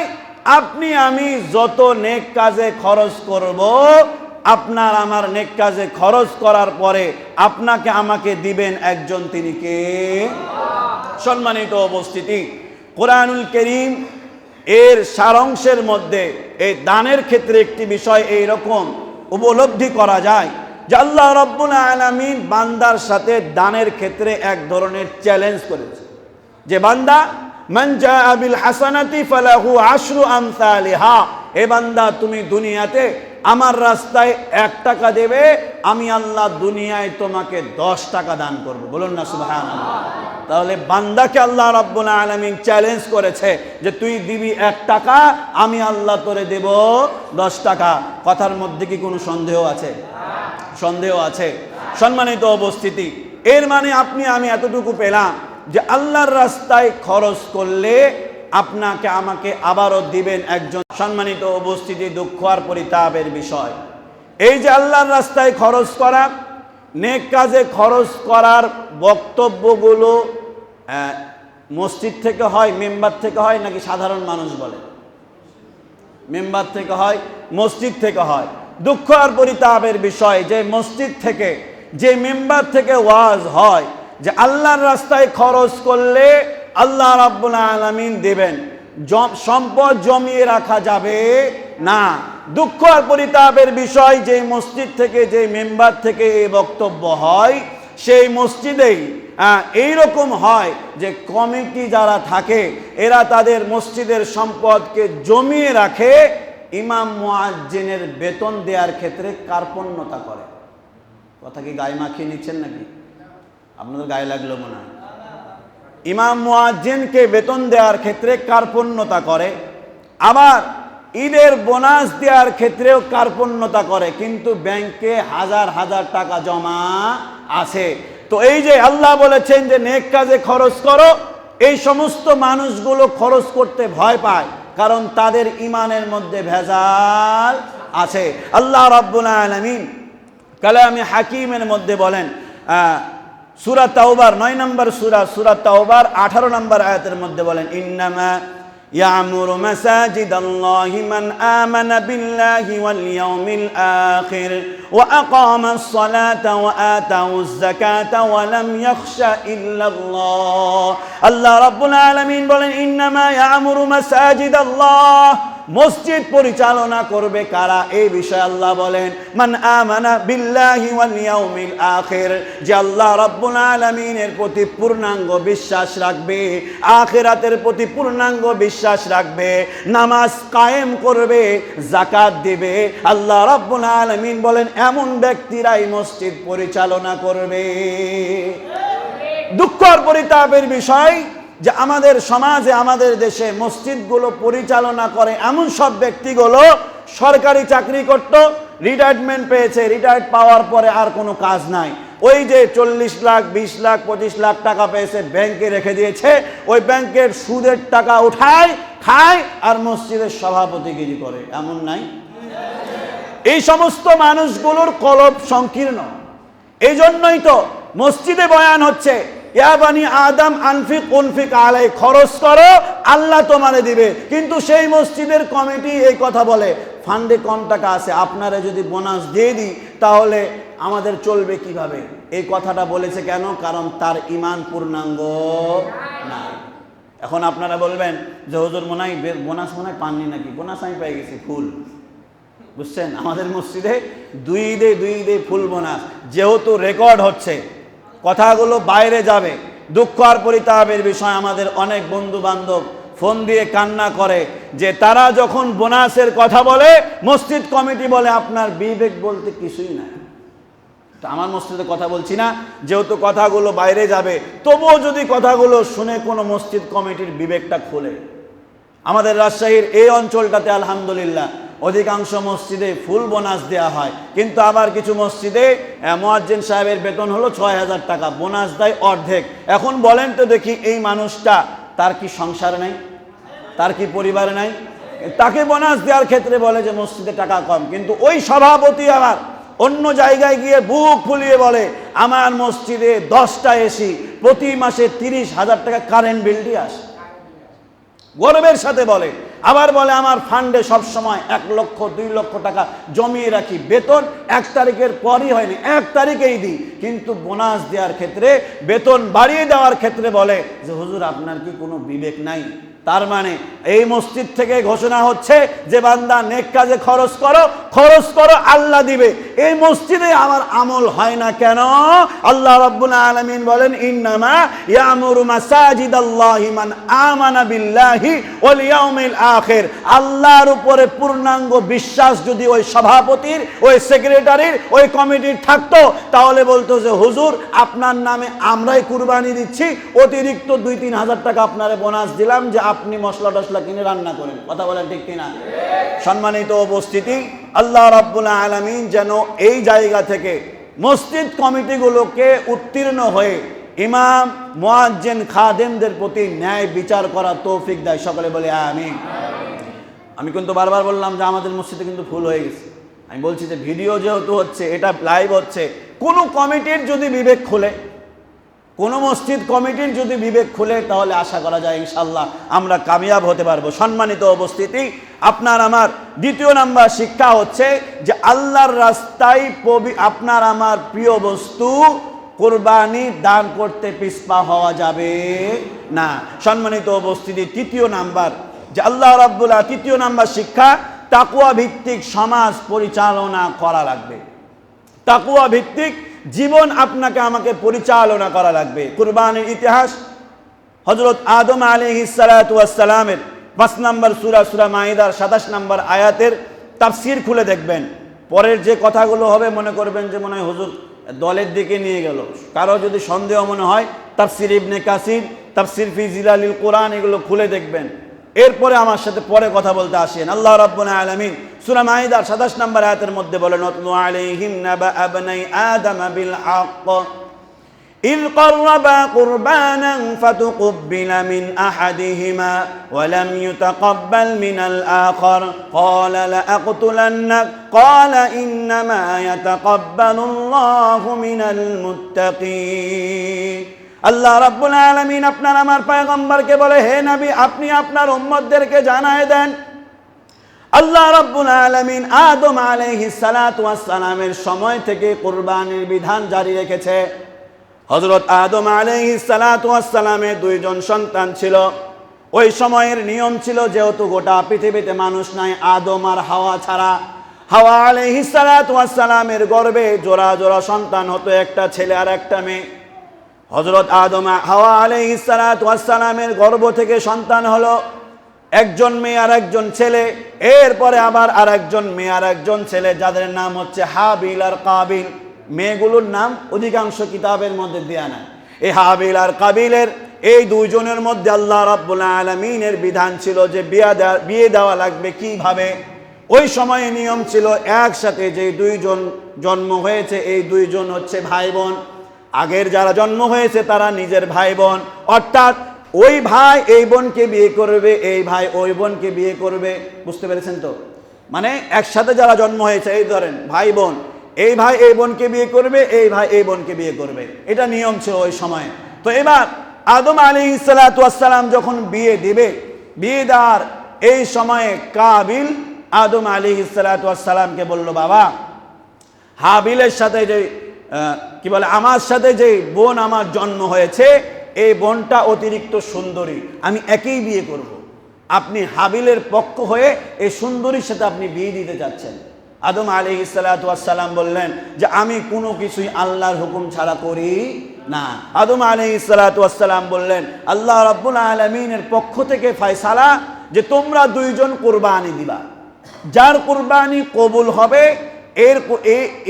আপনি আমি যত নেক কাজে খরচ করব, আপনার আমার নেক কাজে খরচ করার পরে আপনাকে আমাকে দিবেন একজন, তিনি কে? সম্মানিত উপস্থিতি, কোরআনুল কারীম এর সারাংশের মধ্যে এই দানের ক্ষেত্রে একটি বিষয় এই রকম উপলব্ধি করা যায় যে আল্লাহ রাব্বুল আলামিন বান্দার সাথে দানের ক্ষেত্রে এক ধরনের চ্যালেঞ্জ করেছে যে বান্দা মান জাআ বিল হাসানাতি ফালাহু আশরু আমসালিহা, এ বান্দা তুমি দুনিয়াতে আমার রাস্তায় 1 টাকা দেবে, আমি আল্লাহ দুনিয়ায় তোমাকে 10 টাকা দান করব। বলুন না সুবহানাল্লাহ। তাহলে বান্দাকে আল্লাহ রাব্বুল আলামিন চ্যালেঞ্জ করেছে যে তুই দিবি 1 টাকা, আমি আল্লাহ তোরে দেব 10 টাকা। কথার মধ্যে কি কোনো সন্দেহ আছে? সন্দেহ আছে। সম্মানিত উপস্থিতি, এর মানে আপনি আমি এতটুকু পেলাম যে আল্লাহর রাস্তায় খরচ করলে আপনাকে আমাকে আবারও দিবেন একজন। সম্মানিত উপস্থিতি, দুঃখ আর পরিতাপের বিষয় এই যে আল্লাহর রাস্তায় খরচ করা, নেক কাজে খরচ করার বক্তব্যগুলো মসজিদ থেকে হয়, মেম্বার থেকে হয়, নাকি সাধারণ মানুষ বলে? মেম্বার থেকে হয়, মসজিদ থেকে হয়। দুঃখ আর পরিতাপের বিষয় যে মসজিদ থেকে, যে মেম্বার থেকে ওয়াজ হয় যে আল্লাহর রাস্তায় খরচ করলে আল্লাহ রাব্বুল আলামিন দেবেন, সম্পদ জমিয়ে রাখা যাবে না। দুঃখ আর পরিতাপের বিষয় যে মসজিদ থেকে, যে মেম্বার থেকে এই বক্তব্য হয়, সেই মসজিদেই এইরকম হয় যে কমিটি যারা থাকে এরা তাদের মসজিদের সম্পদকে জমিয়ে রাখে, ইমাম মুয়াজ্জিনের বেতন দেওয়ার ক্ষেত্রে কার্পণ্যতা করে। কথা কি গায়ে মাখিয়ে নিচ্ছেন নাকি? আপনাদের গায়ে লাগলো মনে হয়। ইমাম মুয়াজ্জিনকে বেতন দেওয়ার ক্ষেত্রে কার্পণ্যতা করে, আবার ঈদের বোনাস দেওয়ার ক্ষেত্রেও কার্পণ্যতা করে, কিন্তু ব্যাংকে হাজার হাজার টাকা জমা আছে। তো এই যে আল্লাহ বলেছেন যে নেক কাজে খরচ করো, এই সমস্ত মানুষগুলো খরচ করতে ভয় পায়, কারণ তাদের ঈমানের মধ্যে ভেজাল আছে। আল্লাহ রাব্বুল আলামিন কালামে হাকিমের মধ্যে বলেন সূরা তাওবার 9 নম্বর সূরা তাওবার 18 নম্বর আয়াতের মধ্যে বলেন, ইন্নামা ইয়ামুরু মাসাজিদাল্লাহি মান আমানা বিল্লাহি ওয়াল ইয়াউমিল আখির ওয়া আকামাস সালাতা ওয়া আতাউজ যাকাতা ওয়া লাম ইয়াখশা ইল্লাল্লাহ। আল্লাহ রাব্বুল আলামিন বলেন, ইন্নামা ইয়ামুরু মাসাজিদাল্লাহ, মসজিদ পরিচালনা করবে কারা? এই বিষয়ে আল্লাহ বলেন, মান আমানা বিল্লাহি ওয়াল ইয়াউমিল আখির, যে আল্লাহ রাব্বুল আলামিনের প্রতি পূর্ণাঙ্গ বিশ্বাস রাখবে, আখিরাতের প্রতি পূর্ণাঙ্গ বিশ্বাস রাখবে, নামাজ কায়েম করবে, যাকাত দিবে। আল্লাহ রাব্বুল আলামিন বলেন এমন ব্যক্তিরাই মসজিদ পরিচালনা করবে। দুঃখের পরিতাপের বিষয় যে আমাদের সমাজে, আমাদের দেশে মসজিদগুলো পরিচালনা করে এমন সব ব্যক্তিগুলো সরকারি চাকরি করত, রিটায়ারমেন্ট পেয়েছে, রিটায়ার্ড পাওয়ার পরে আর কোনো কাজ নাই। ওই যে 40 লাখ 20 লাখ 25 লাখ টাকা পেয়েছে, ব্যাংকে রেখে দিয়েছে, ওই ব্যাংকের সুদের টাকা উঠায় খায় আর মসজিদের সভাপতিগিরি করে, এমন নাই? এই সমস্ত মানুষগুলোর কলব সংকীর্ণ। এই জন্যই তো মসজিদে বয়ান হচ্ছে, ইয়া বানি আদম আনফিক উনফিক আলাই, খরচ করো আল্লাহ তোমারে দিবে। কিন্তু সেই মসজিদের কমিটি এই কথা বলে, ফান্ডে কম টাকা আছে, আপনারা যদি বোনাস দিয়ে দিই তাহলে আমাদের চলবে কিভাবে? এই কথাটা বলেছে কেন? কারণ তার ঈমান পূর্ণাঙ্গ নাই। এখন আপনারা বলবেন যে হুজুর মনে হয় বোনাস মনে হয় পাননি নাকি? বোনাস আমি পেয়ে গেছি ফুল, বুঝছেন? আমাদের মসজিদে দুই ঈদে ফুল বোনাস। যেহেতু রেকর্ড হচ্ছে, কথাগুলো বাইরে যাবে, দুঃখ আর পরিতাপের বিষয় আমাদের অনেক বন্ধু বান্ধব ফোন দিয়ে কান্না করে যে তারা যখন বোনাসের কথা বলে, মসজিদ কমিটি বলে আপনার বিবেক বলতে কিছুই নাই। তো আমার মসজিদে কথা বলছি না, যেহেতু কথাগুলো বাইরে যাবে, তবুও যদি কথাগুলো শুনে কোনো মসজিদ কমিটির বিবেকটা খোলে। আমাদের রাজশাহীর এই অঞ্চলটাতে আলহামদুলিল্লাহ অধিকাংশ মসজিদে ফুল বোনাস দেওয়া হয়, কিন্তু আবার কিছু মসজিদে মুয়াজ্জিন সাহেবের বেতন হলো 6000 টাকা, বোনাস দেয় অর্ধেক। এখন বলেন তো দেখি, এই মানুষটা তার কি সংসার নাই? তার কি পরিবার নাই? তাকে বোনাস দেওয়ার ক্ষেত্রে বলে যে মসজিদে টাকা কম, কিন্তু ওই সভাপতি আবার অন্য জায়গায় গিয়ে বুক ফুলিয়ে বলে আমার মসজিদে 10টা এসি, প্রতি মাসে 30,000 টাকা কারেন্ট বিল দিয়ে আসে, গর্বের সাথে বলে। আবার বলে আমার ফান্ডে সবসময় 1 লক্ষ 2 লক্ষ টাকা জমিয়ে রাখি, বেতন 1 তারিখের পরই হয়নি, 1 তারিখেই দিই। কিন্তু বোনাস দেওয়ার ক্ষেত্রে, বেতন বাড়িয়ে দেওয়ার ক্ষেত্রে বলে যে হুজুর আপনার কি কোনো বিবেক নাই? তার মানে এই মসজিদ থেকে ঘোষণা হচ্ছে যে বান্দা নেক কাজে খরচ করো আল্লাহ দিবে। এই মসজিদে আমার আমল হয় না কেন? আল্লাহ রাব্বুল আলামিন বলেন, ইন্নামা ইয়ামুরু মাসাজিদাল্লাহি মান আমানা বিল্লাহি ওয়াল ইয়াউমিল আখির। আল্লাহর উপরে পূর্ণাঙ্গ বিশ্বাস যদি ওই সভাপতির, ওই সেক্রেটারির, ওই কমিটির থাকতো, তাহলে বলতো যে হুজুর আপনার নামে আমরাই কুরবানি দিচ্ছি, অতিরিক্ত 2-3 হাজার টাকা আপনারে বোনাস দিলাম যে আপনি মশলা টসলা কিনে রান্না করেন। কথা বলেন ঠিক কিনা? সম্মানিত উপস্থিতি, আল্লাহ রাব্বুল আলামিন যেন এই জায়গা থেকে মসজিদ কমিটিগুলোকে উত্তীর্ণ হয়ে ইমাম, মুয়াজ্জিন, খাদেমদের প্রতি ন্যায় বিচার করার তৌফিক দেয়। সকলে বলে আমিন। আমি কিন্তু বারবার বললাম যে আমাদের মসজিদে কিন্তু ফুল হয়ে গেছে। আমি বলছি যে ভিডিও যেহেতু হচ্ছে, এটা লাইভ হচ্ছে, কোনো কমিটির যদি বিবেক খোলে, কোনো মসজিদ কমিটির যদি বিবেক খুলে, তাহলে আশা করা যায় ইনশাল্লাহ আমরা কামিয়াব হতে পারবো। সম্মানিত উপস্থিতি, আপনার আমার দ্বিতীয় নাম্বার শিক্ষা হচ্ছে যে আল্লাহর রাস্তায় আপনার আমার প্রিয় বস্তু কুরবানি দান করতে পিছপা হওয়া যাবে না। সম্মানিত উপস্থিতি, তৃতীয় নাম্বার যে আল্লাহ রাব্বুল আলামিন, তৃতীয় নাম্বার শিক্ষা, তাকওয়া ভিত্তিক সমাজ পরিচালনা করা লাগবে। তাকওয়া ভিত্তিক জীবন আপনাকে আমাকে পরিচালনা করা লাগবে। কুরবানির ইতিহাস, হযরত আদম আলাইহিস সালাতু ওয়াস সালামের 5 নম্বর সূরা মাইদার 27 নম্বর আয়াতের তাফসীর খুলে দেখবেন। পরের যে কথাগুলো হবে মনে করবেন যে মনে হয় হুজুর দলের দিকে নিয়ে গেল। কারো যদি সন্দেহ মনে হয়, তাফসীর ইবনে কাসির, তাফসীর ফি জিলালিল কোরআন, এগুলো খুলে দেখবেন। এরপরে আমার সাথে পরে কথা বলতে আসেন। আল্লাহ রাব্বুল আলামিন সূরা মাইদার 27 নম্বর আয়াতের মধ্যে বলেন, ওয়াতলু আলাইহিম নাবা আবনাই আদম বিল হক إذ قربا قربانا فتقبل من أحدهما ولم يتقبل من الآخر قال لأقتلنك قال إنما يتقبل الله من المتقين আল্লাহ রাব্বুল আলামিন আপনার আমার পয়গম্বরকে বলে, হে নবী, আপনি আপনার উম্মতদেরকে জানায় দেন, আল্লাহ রাব্বুল আলামিন আদম আলাইহিস সালাতু ওয়াস সালামের সময় থেকে কুরবানির বিধান জারি রেখেছে। হযরত আদম আলাইহিস সালাতু ওয়াস সালামের দুইজন সন্তান ছিল। ওই সময়ের নিয়ম ছিল, যেহেতু গোটা পৃথিবীতে মানুষ নাই আদম আর হাওয়া ছাড়া, হাওয়া আলাইহিস সালাতু ওয়াস সালামের গর্ভে জোড়া জোড়া সন্তান হতো, একটা ছেলে আর একটা মেয়ে। হযরত আদম হাওয়া আলাইহিস সালাতু ওয়াস সালামের গর্ভ থেকে সন্তান হলো একজন মেয়ে আর একজন ছেলে, এরপরে আবার আরেকজন মেয়ে আর একজন ছেলে, যাদের নাম হচ্ছে হাবিল আর কাবিল। মেয়েগুলোর নাম অধিকাংশ কিতাবের মধ্যে দেয়া নাই। এই হাবিল আর কাবিলের এই দুইজনের মধ্যে আল্লাহ রাব্বুল আলামিনের বিধান ছিল যে বিয়ে দেওয়া লাগবে কিভাবে। ওই সময়ে নিয়ম ছিল, একসাথে যে দুইজন জন্ম হয়েছে এই দুইজন হচ্ছে ভাই বোন। আগের যারা জন্ম হয়েছে তারা নিজের ভাই বোন, অর্থাৎ ওই ভাই এই বোনকে বিয়ে করবে, এই ভাই ওই বোনকে বিয়ে করবে। বুঝতে পেরেছেন তো? মানে একসাথে যারা জন্ম হয়েছে, এই ধরেন ভাই বোন, এই ভাই এই বোনকে বিয়ে করবে, এই ভাই এই বোনকে বিয়ে করবে, এটা নিয়ম ছিল ওই সময়ে। তো এবার আদম আলাইহিস সালাতু ওয়াস সালাম যখন বিয়ে দিবে, বিয়ে দেওয়ার এই সময়ে কাবিল আদম আলাইহিস সালাতু ওয়াস সালামকে বলল, বাবা, হাবিলের সাথে যে কি বলে আমার সাথে যে বোন আমার জন্ম হয়েছে, এই বোনটা অতিরিক্ত সুন্দরী, আমি একেই বিয়ে করব। আপনি হাবিলের পক্ষ হয়ে এই সুন্দরীর সাথে আপনি বিয়ে দিতে যাচ্ছেন। আদম আলাইহিস সালাতু ওয়াস সালাম বললেন যে আমি কোনো কিছুই আল্লাহর হুকুম ছাড়া করি না। আদম আলাইহিস সালাতু ওয়াস সালাম বললেন, আল্লাহ রাব্বুল আলামিনের পক্ষ থেকে ফয়সালা যে তোমরা দুইজন কুরবানি দিবা, যার কুরবানি কবুল হবে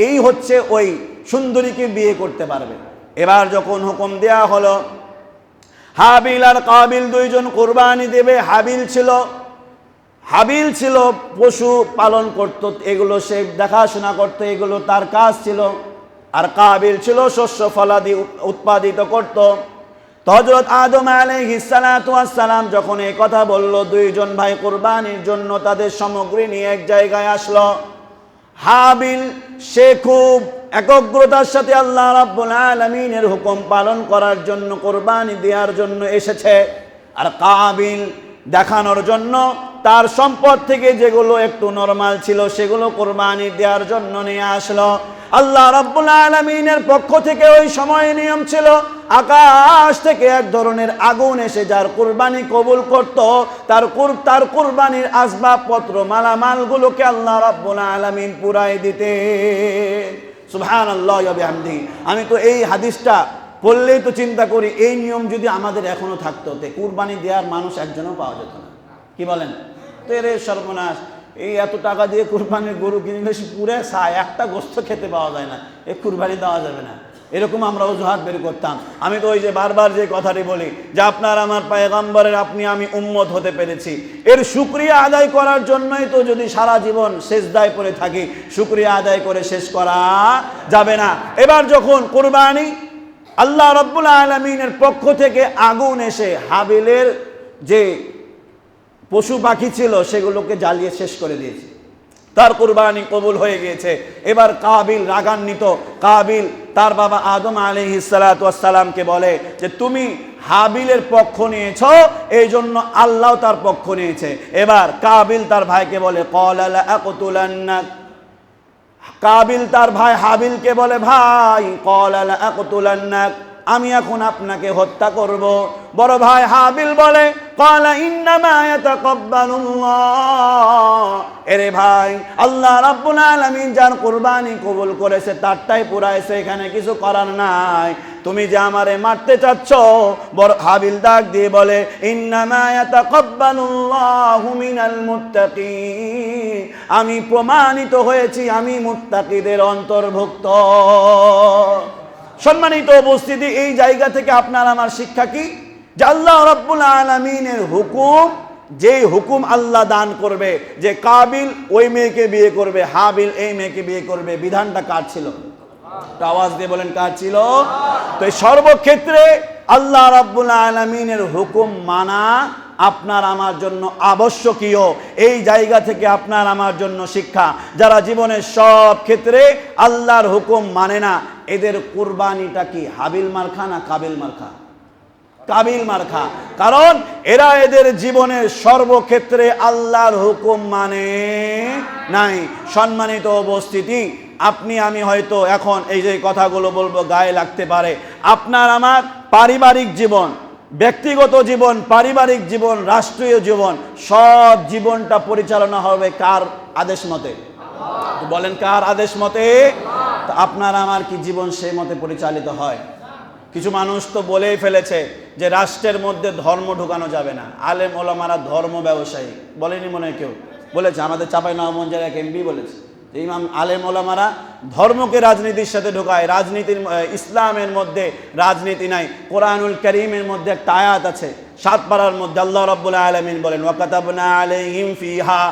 এই হচ্ছে ওই সুন্দরীকে বিয়ে করতে পারবে। এবার যখন হুকুম দেয়া হলো, হাবিল আর কাবিল দুইজন কুরবানি দেবে। হাবিল ছিল পশু পালন করত, এগুলো সে দেখাশোনা করতো, এগুলো তার কাজ ছিল। আর কাবিল ছিল শস্য ফলাদি উৎপাদিত করত। তো হযরত আদম আলাইহিস সালাতু ওয়াস সালাম যখন এই কথা বলল, দুইজন ভাই কুরবানির জন্য তাদের সামগ্রী নিয়ে এক জায়গায় আসলো। হাবিল সে খুব একগ্রতার সাথে আল্লাহ রাব্বুল আলামিনের হুকুম পালন করার জন্য, কুরবানি দেওয়ার জন্য এসেছে। আর কাবিল দেখানোর জন্য তার সম্পদ থেকে যেগুলো একটু নরমাল ছিল সেগুলো কুরবানি দেওয়ার জন্য নিয়ে আসলো। আল্লাহ রাব্বুল আলামিনের পক্ষ থেকে ওই সময় নিয়ম ছিল, আকাশ থেকে এক ধরনের আগুন এসে যার কুরবানি কবুল করত, তার কুরবানির আসবাবপত্র মালামালগুলোকে আল্লাহ রাব্বুল আলামিন পুরাই দিতেন। সুবহানাল্লাহ ওয়া বিহামদিহি। আমি তো এই হাদিসটা পড়লেই তো চিন্তা করি, এই নিয়ম যদি আমাদের এখনো থাকতো, তে কুরবানি দেওয়ার মানুষ একজনও পাওয়া যেত না। কি বলেন? তো এর সর্বনাশ, এই এত টাকা দিয়ে কুরবানির গরু কিনলে পুরে সায়, একটা গোস্ত খেতে পাওয়া যায় না, এ কুরবানি দেওয়া যাবে না, এরকম আমরা অজুহাত বের করতাম। আমি তো ওই যে বারবার যে কথাটি বলি যে আপনার আমার পয়গম্বরের আপনি আমি উম্মত হতে পেরেছি, এর শুকরিয়া আদায় করার জন্যই তো যদি সারা জীবন সেজদায় পড়ে থাকি, শুকরিয়া আদায় করে শেষ করা যাবে না। এবার যখন কুরবানি, আল্লাহ রাব্বুল আলামিনের পক্ষ থেকে আগুন এসে হাবিলের যে পশু পাখি ছিল সেগুলোকে জ্বালিয়ে শেষ করে দিয়েছে, তার কুরবানি কবুল হয়ে গিয়েছে। এবার কাবিল রাগান্বিত, কাবিল তার বাবা আদম আলাইহিস সালাতু ওয়াস সালামকে বলে যে তুমি হাবিলের পক্ষ নিয়েছো, এই জন্য আল্লাহ তার পক্ষ নিয়েছে। এবার কাবিল তার ভাইকে বলে ক্বালা লা আকতুলান্নাক, কাবিল তার ভাই হাবিলকে বলে, ভাই ক্বালা লা আকতুলান্নাক, আমি এখন আপনাকে হত্যা করব। বড় ভাই হাবিল বলে ক্বালা ইন্নামা ইয়াতাকাব্বালুল্লাহ, এরে ভাই আল্লাহ রাব্বুল আলামিন যার কুরবানি কবুল করেছে তারটাই পুরাইছে, এখানে কিছু করার নাই, তুমি যে আমারে মারতে চাচ্ছ। বড় হাবিল ডাক দিয়ে বলে ইন্নামা ইয়াতাকাব্বালুল্লাহু মিনাল মুত্তাকিন, আমি প্রমাণিত হয়েছি আমি মুত্তাকিদের অন্তর্ভুক্ত। সম্মানিত উপস্থিতি, এই জায়গা থেকে আপনার আমার শিক্ষা কি? যে আল্লাহ রাব্বুল আলামিনের হুকুম, যে হুকুম আল্লাহ দান করবে যে কাবিল ওই মেয়েকে বিয়ে করবে, হাবিল এই মেয়েকে বিয়ে করবে, বিধানটা কার ছিল? আওয়াজ দিয়ে বলেন কার ছিল? তো এই সর্বক্ষেত্রে আল্লাহ রাব্বুল আলামিনের হুকুম মানা আপনার আমার জন্য আবশ্যকীয়। এই জায়গা থেকে আপনার আমার জন্য শিক্ষা, যারা জীবনের সব ক্ষেত্রে আল্লাহর হুকুম মানে না, এদের কুরবানিটা কি হাবিল মার্কা না কাবিল মার্কা? কাবিল মার্কা। কারণ এরা এদের জীবনের সর্বক্ষেত্রে আল্লাহর হুকুম মানে নাই। সম্মানিত উপস্থিতি, আপনি আমি হয়তো এখন এই যে কথাগুলো বলবো গায়ে লাগতে পারে। আপনার আমার পারিবারিক জীবন, ব্যক্তিগত জীবন, পারিবারিক জীবন, রাষ্ট্রীয় জীবন, সব জীবনটা পরিচালনা হবে কার আদেশ মতে? বলেন কার আদেশ মতে? আপনার আমার কি জীবন সেই মতে পরিচালিত হয়? কিছু মানুষ তো বলেই ফেলেছে যে রাষ্ট্রের মধ্যে ধর্ম ঢুকানো যাবে না। আলেম ওলামারা ধর্ম ব্যবসায়ী বলেনি, মনে হয় কেউ বলেছে, আমাদের চাঁপাইনবাবগঞ্জের এক এমপি বলেছে যে ইমাম আলেম ওলামারা ধর্মকে রাজনীতির সাথে ঢোকায়। রাজনীতির ইসলামের মধ্যে রাজনীতি নাই। কোরআনুল কারীমের মধ্যে একটা আয়াত আছে 7 পারার মধ্যে, আল্লাহ রাব্বুল আলামিন বলেন ওয়াকাতাবনা আলাইহিম ফিহা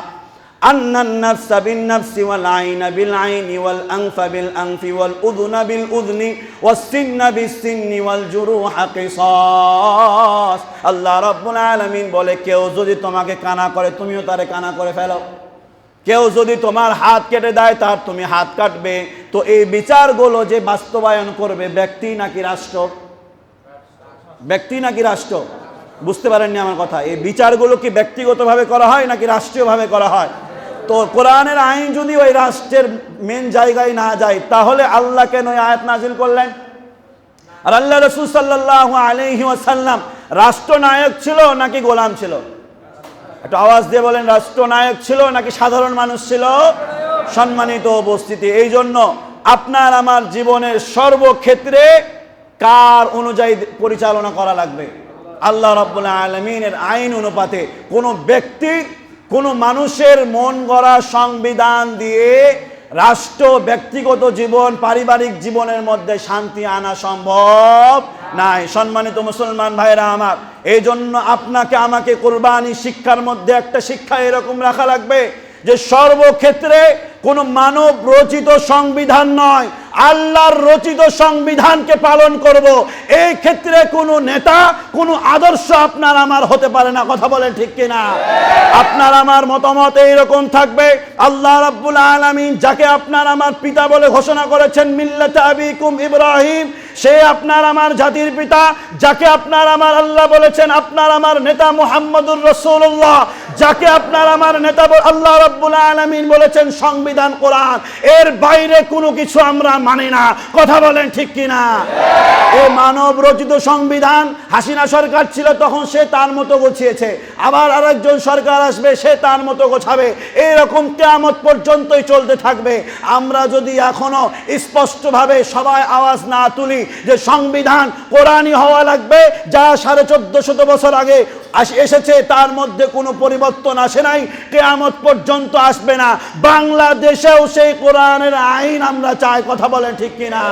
আন্নান নাফসা বিন নাফসি ওয়াল আইনা বিল আইনি ওয়াল আনফা বিল আনফি ওয়াল উযুনা বিল উযনি ওয়াস সিন্না বিস সিন্নি ওয়াল জুরুহা কিসাস। আল্লাহ রাব্বুল আলামিন বলে, কেউ যদি তোমাকে কানা করে তুমিও তারে কানা করে ফেলো, কেউ যদি তোমার হাত কেটে দেয় তার তুমি হাত কাটবে। তো এই বিচারগুলো যে বাস্তবায়ন করবে ব্যক্তি নাকি রাষ্ট্র? ব্যক্তি নাকি রাষ্ট্র? বুঝতে পারেননি আমার কথা? এই বিচারগুলো কি ব্যক্তিগতভাবে করা হয় নাকি রাষ্ট্রীয়ভাবে করা হয়? তো কোরআনের আইন যদি ওই রাষ্ট্রের মেন জায়গায় না যায়, তাহলে আল্লাহ কেন ওই আয়াত নাজিল করলেন? আর আল্লাহ রাসূল সাল্লাল্লাহু আলাইহি ওয়াসাল্লাম রাষ্ট্রনায়ক ছিল নাকি গোলাম ছিল? একটা আওয়াজ দিয়ে বলেন, রাষ্ট্রনায়ক ছিল নাকি সাধারণ মানুষ ছিল? সম্মানিত উপস্থিতি, এই জন্য আপনার আমার জীবনের সর্বক্ষেত্রে কার অনুযায়ী পরিচালনা করা লাগবে? আল্লাহ রাব্বুল আলামিনের আইন অনুপাতে। কোনো ব্যক্তি, কোনো মানুষের মন গড়া সংবিধান দিয়ে রাষ্ট্র, ব্যক্তিগত জীবন, পারিবারিক জীবনের মধ্যে শান্তি আনা সম্ভব নাই। সম্মানিত মুসলমান ভাইরা আমার, এই জন্য আপনাকে আমাকে কুরবানি শিক্ষার মধ্যে একটা শিক্ষা এরকম রাখা লাগবে যে সর্বক্ষেত্রে কোনো মানব রচিত সংবিধান নয়, আল্লাহর রচিত সংবিধানকে পালন করব। এই ক্ষেত্রে কোনো নেতা, কোনো আদর্শ আপনার আমার হতে পারে না। কথা বলেন ঠিক কিনা? আপনার আমার মতামত এইরকম থাকবে। আল্লাহ রাব্বুল আলামিন যাকে আপনার আমার পিতা বলে ঘোষণা করেছেন, মিল্লাতে আবিকুম ইব্রাহিম, সে আপনার আমার জাতির পিতা। যাকে আপনার আমার আল্লাহ বলেছেন আপনার আমার নেতা মুহাম্মদুর রাসূলুল্লাহ, যাকে আপনার আমার নেতা আল্লাহ রাব্বুল আলামিন বলেছেন সংবিধান কোরআন, এর বাইরে কোনো কিছু আমরা মানি না। কথা বলেন ঠিক কিনা? এই মানব রচিত সংবিধান, হাসিনা সরকার ছিল তখন সে তার মতো গোছিয়েছে, আবার আরেকজন সরকার আসবে সে তার মতো গোছাবে, এইরকম কিয়ামত পর্যন্তই চলতে থাকবে। আমরা যদি এখনো স্পষ্টভাবে সবাই আওয়াজ না তুলি যে সংবিধান কোরআনই হওয়া লাগবে, যা 1450 বছর আগে এসেছে তার মধ্যে কোনো পরিবর্তন আসে নাই, কিয়ামত পর্যন্ত আসবে না। বাংলাদেশেও সেই কোরআনের আইন আমরা চাই। কথা বলেন ঠিক কিনা?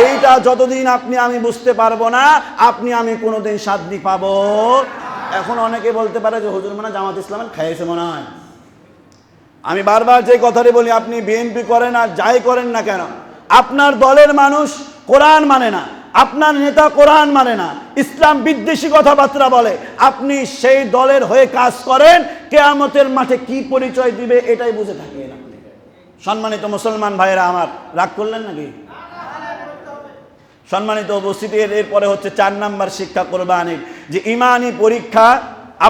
এইটা যতদিন আপনি আমি বুঝতে পারবো না, আপনি আমি কোনোদিন শান্তি পাবো। এখন অনেকে বলতে পারে যে হুজুর মানে জামাত ইসলামের খাইয়েছে মনে হয়। আমি বারবার যে কথাটি বলি, আপনি বিএনপি করেন আর যাই করেন না কেন, আপনার দলের মানুষ কোরআন মানে না, আপনার নেতা কোরআন মানে না, ইসলাম বিদ্বেষী কথাবার্তা বলে, আপনি সেই দলের হয়ে কাজ করেন, কিয়ামতের মাঠে কি পরিচয় দিবে এটাই বুঝে থাকেন আপনি। সম্মানিত মুসলমান ভাইয়েরা আমার, রাগ করলেন নাকি? সম্মানিত উপস্থিতি, এরপরে হচ্ছে 4 নাম্বার শিক্ষা কোরবানির, যে ইমানি পরীক্ষা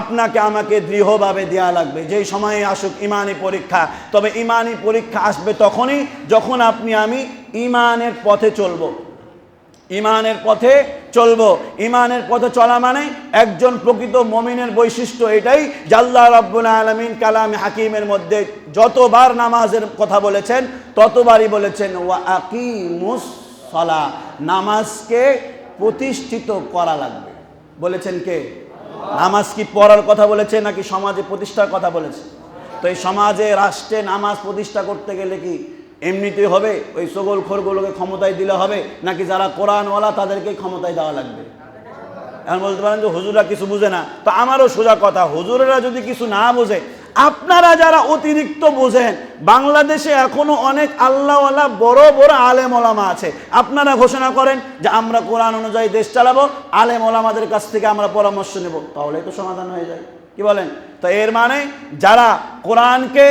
আপনাকে আমাকে দৃঢ়ভাবে দেওয়া লাগবে। যেই সময়ে আসুক ইমানি পরীক্ষা, তবে ইমানি পরীক্ষা আসবে তখনই যখন আপনি আমি ইমানের পথে চলবো। ইমানের পথে চলবো। ইমানের পথে চলা মানে একজন প্রকৃত মুমিনের বৈশিষ্ট্য এটাই যে আল্লাহ রাব্বুল আলামিন কালামে হাকিমের মধ্যে যতবার নামাজের কথা বলেছেন ততবারই বলেছেন ওয়া আকিমুস সালাহ, নামাজকে প্রতিষ্ঠিত করা লাগবে। বলেছেন কে? নামাজ কি পড়ার কথা বলেছে নাকি সমাজে প্রতিষ্ঠার কথা বলেছে? তো এই সমাজে, রাষ্ট্রে নামাজ প্রতিষ্ঠা করতে গেলে কি এমনিতেই হবে? ওই সগলখোরগুলোকে ক্ষমতায় দিলে হবে নাকি যারা কোরআনওয়ালা তাদেরকে ক্ষমতায় দেওয়া লাগবে? এখন বলতে পারেন যে হুজুররা কিছু বুঝে না, তো আমারও সোজা কথা, হুজুরেরা যদি কিছু না বোঝে আপনারা যারা অতিরিক্ত বোঝেন, বাংলাদেশে এখনো অনেক আল্লাহওয়ালা বড় বড় আলেম ওলামা আছে, আপনারা ঘোষণা করেন যে আমরা কোরআন অনুযায়ী দেশ চালাবো, আলেম ওলামাদের কাছ থেকে আমরা পরামর্শ নেব, তাহলেই তো সমাধান হয়ে যায়। কি বলেন? তো এর মানে যারা কোরআনকে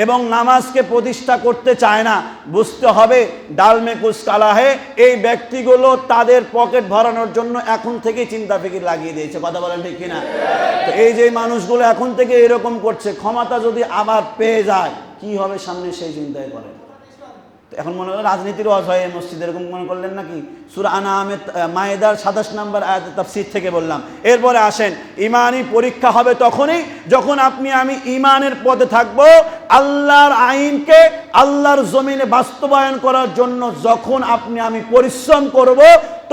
এবং নামাজকে প্রতিষ্ঠা করতে চায় না, বুঝতে হবে ডাল মে কুছ কালা হে, এই ব্যক্তিগুলো তাদের পকেট ভরানোর জন্য এখন থেকে চিন্তা ফিকির লাগিয়ে দিয়েছে। কথা বলেন ঠিক কিনা? তো এই যে মানুষগুলো এখন থেকে এরকম করছে, ক্ষমতা যদি আবার পেয়ে যায় কি হবে সামনে সেই চিন্তায় করে। এখন মনে হয় রাজনীতির ওয়াজ হয় এই মসজিদে, এরকম মনে করলেন নাকি? সূরা আনআমের মায়েদার 27 নম্বর আয়াতের তাফসীর থেকে বললাম। এরপরে আসেন, ইমানি পরীক্ষা হবে তখনই যখন আপনি আমি ইমানের পথে থাকবো, আল্লাহর আইনকে আল্লাহর জমিনে বাস্তবায়ন করার জন্য যখন আপনি আমি পরিশ্রম করব,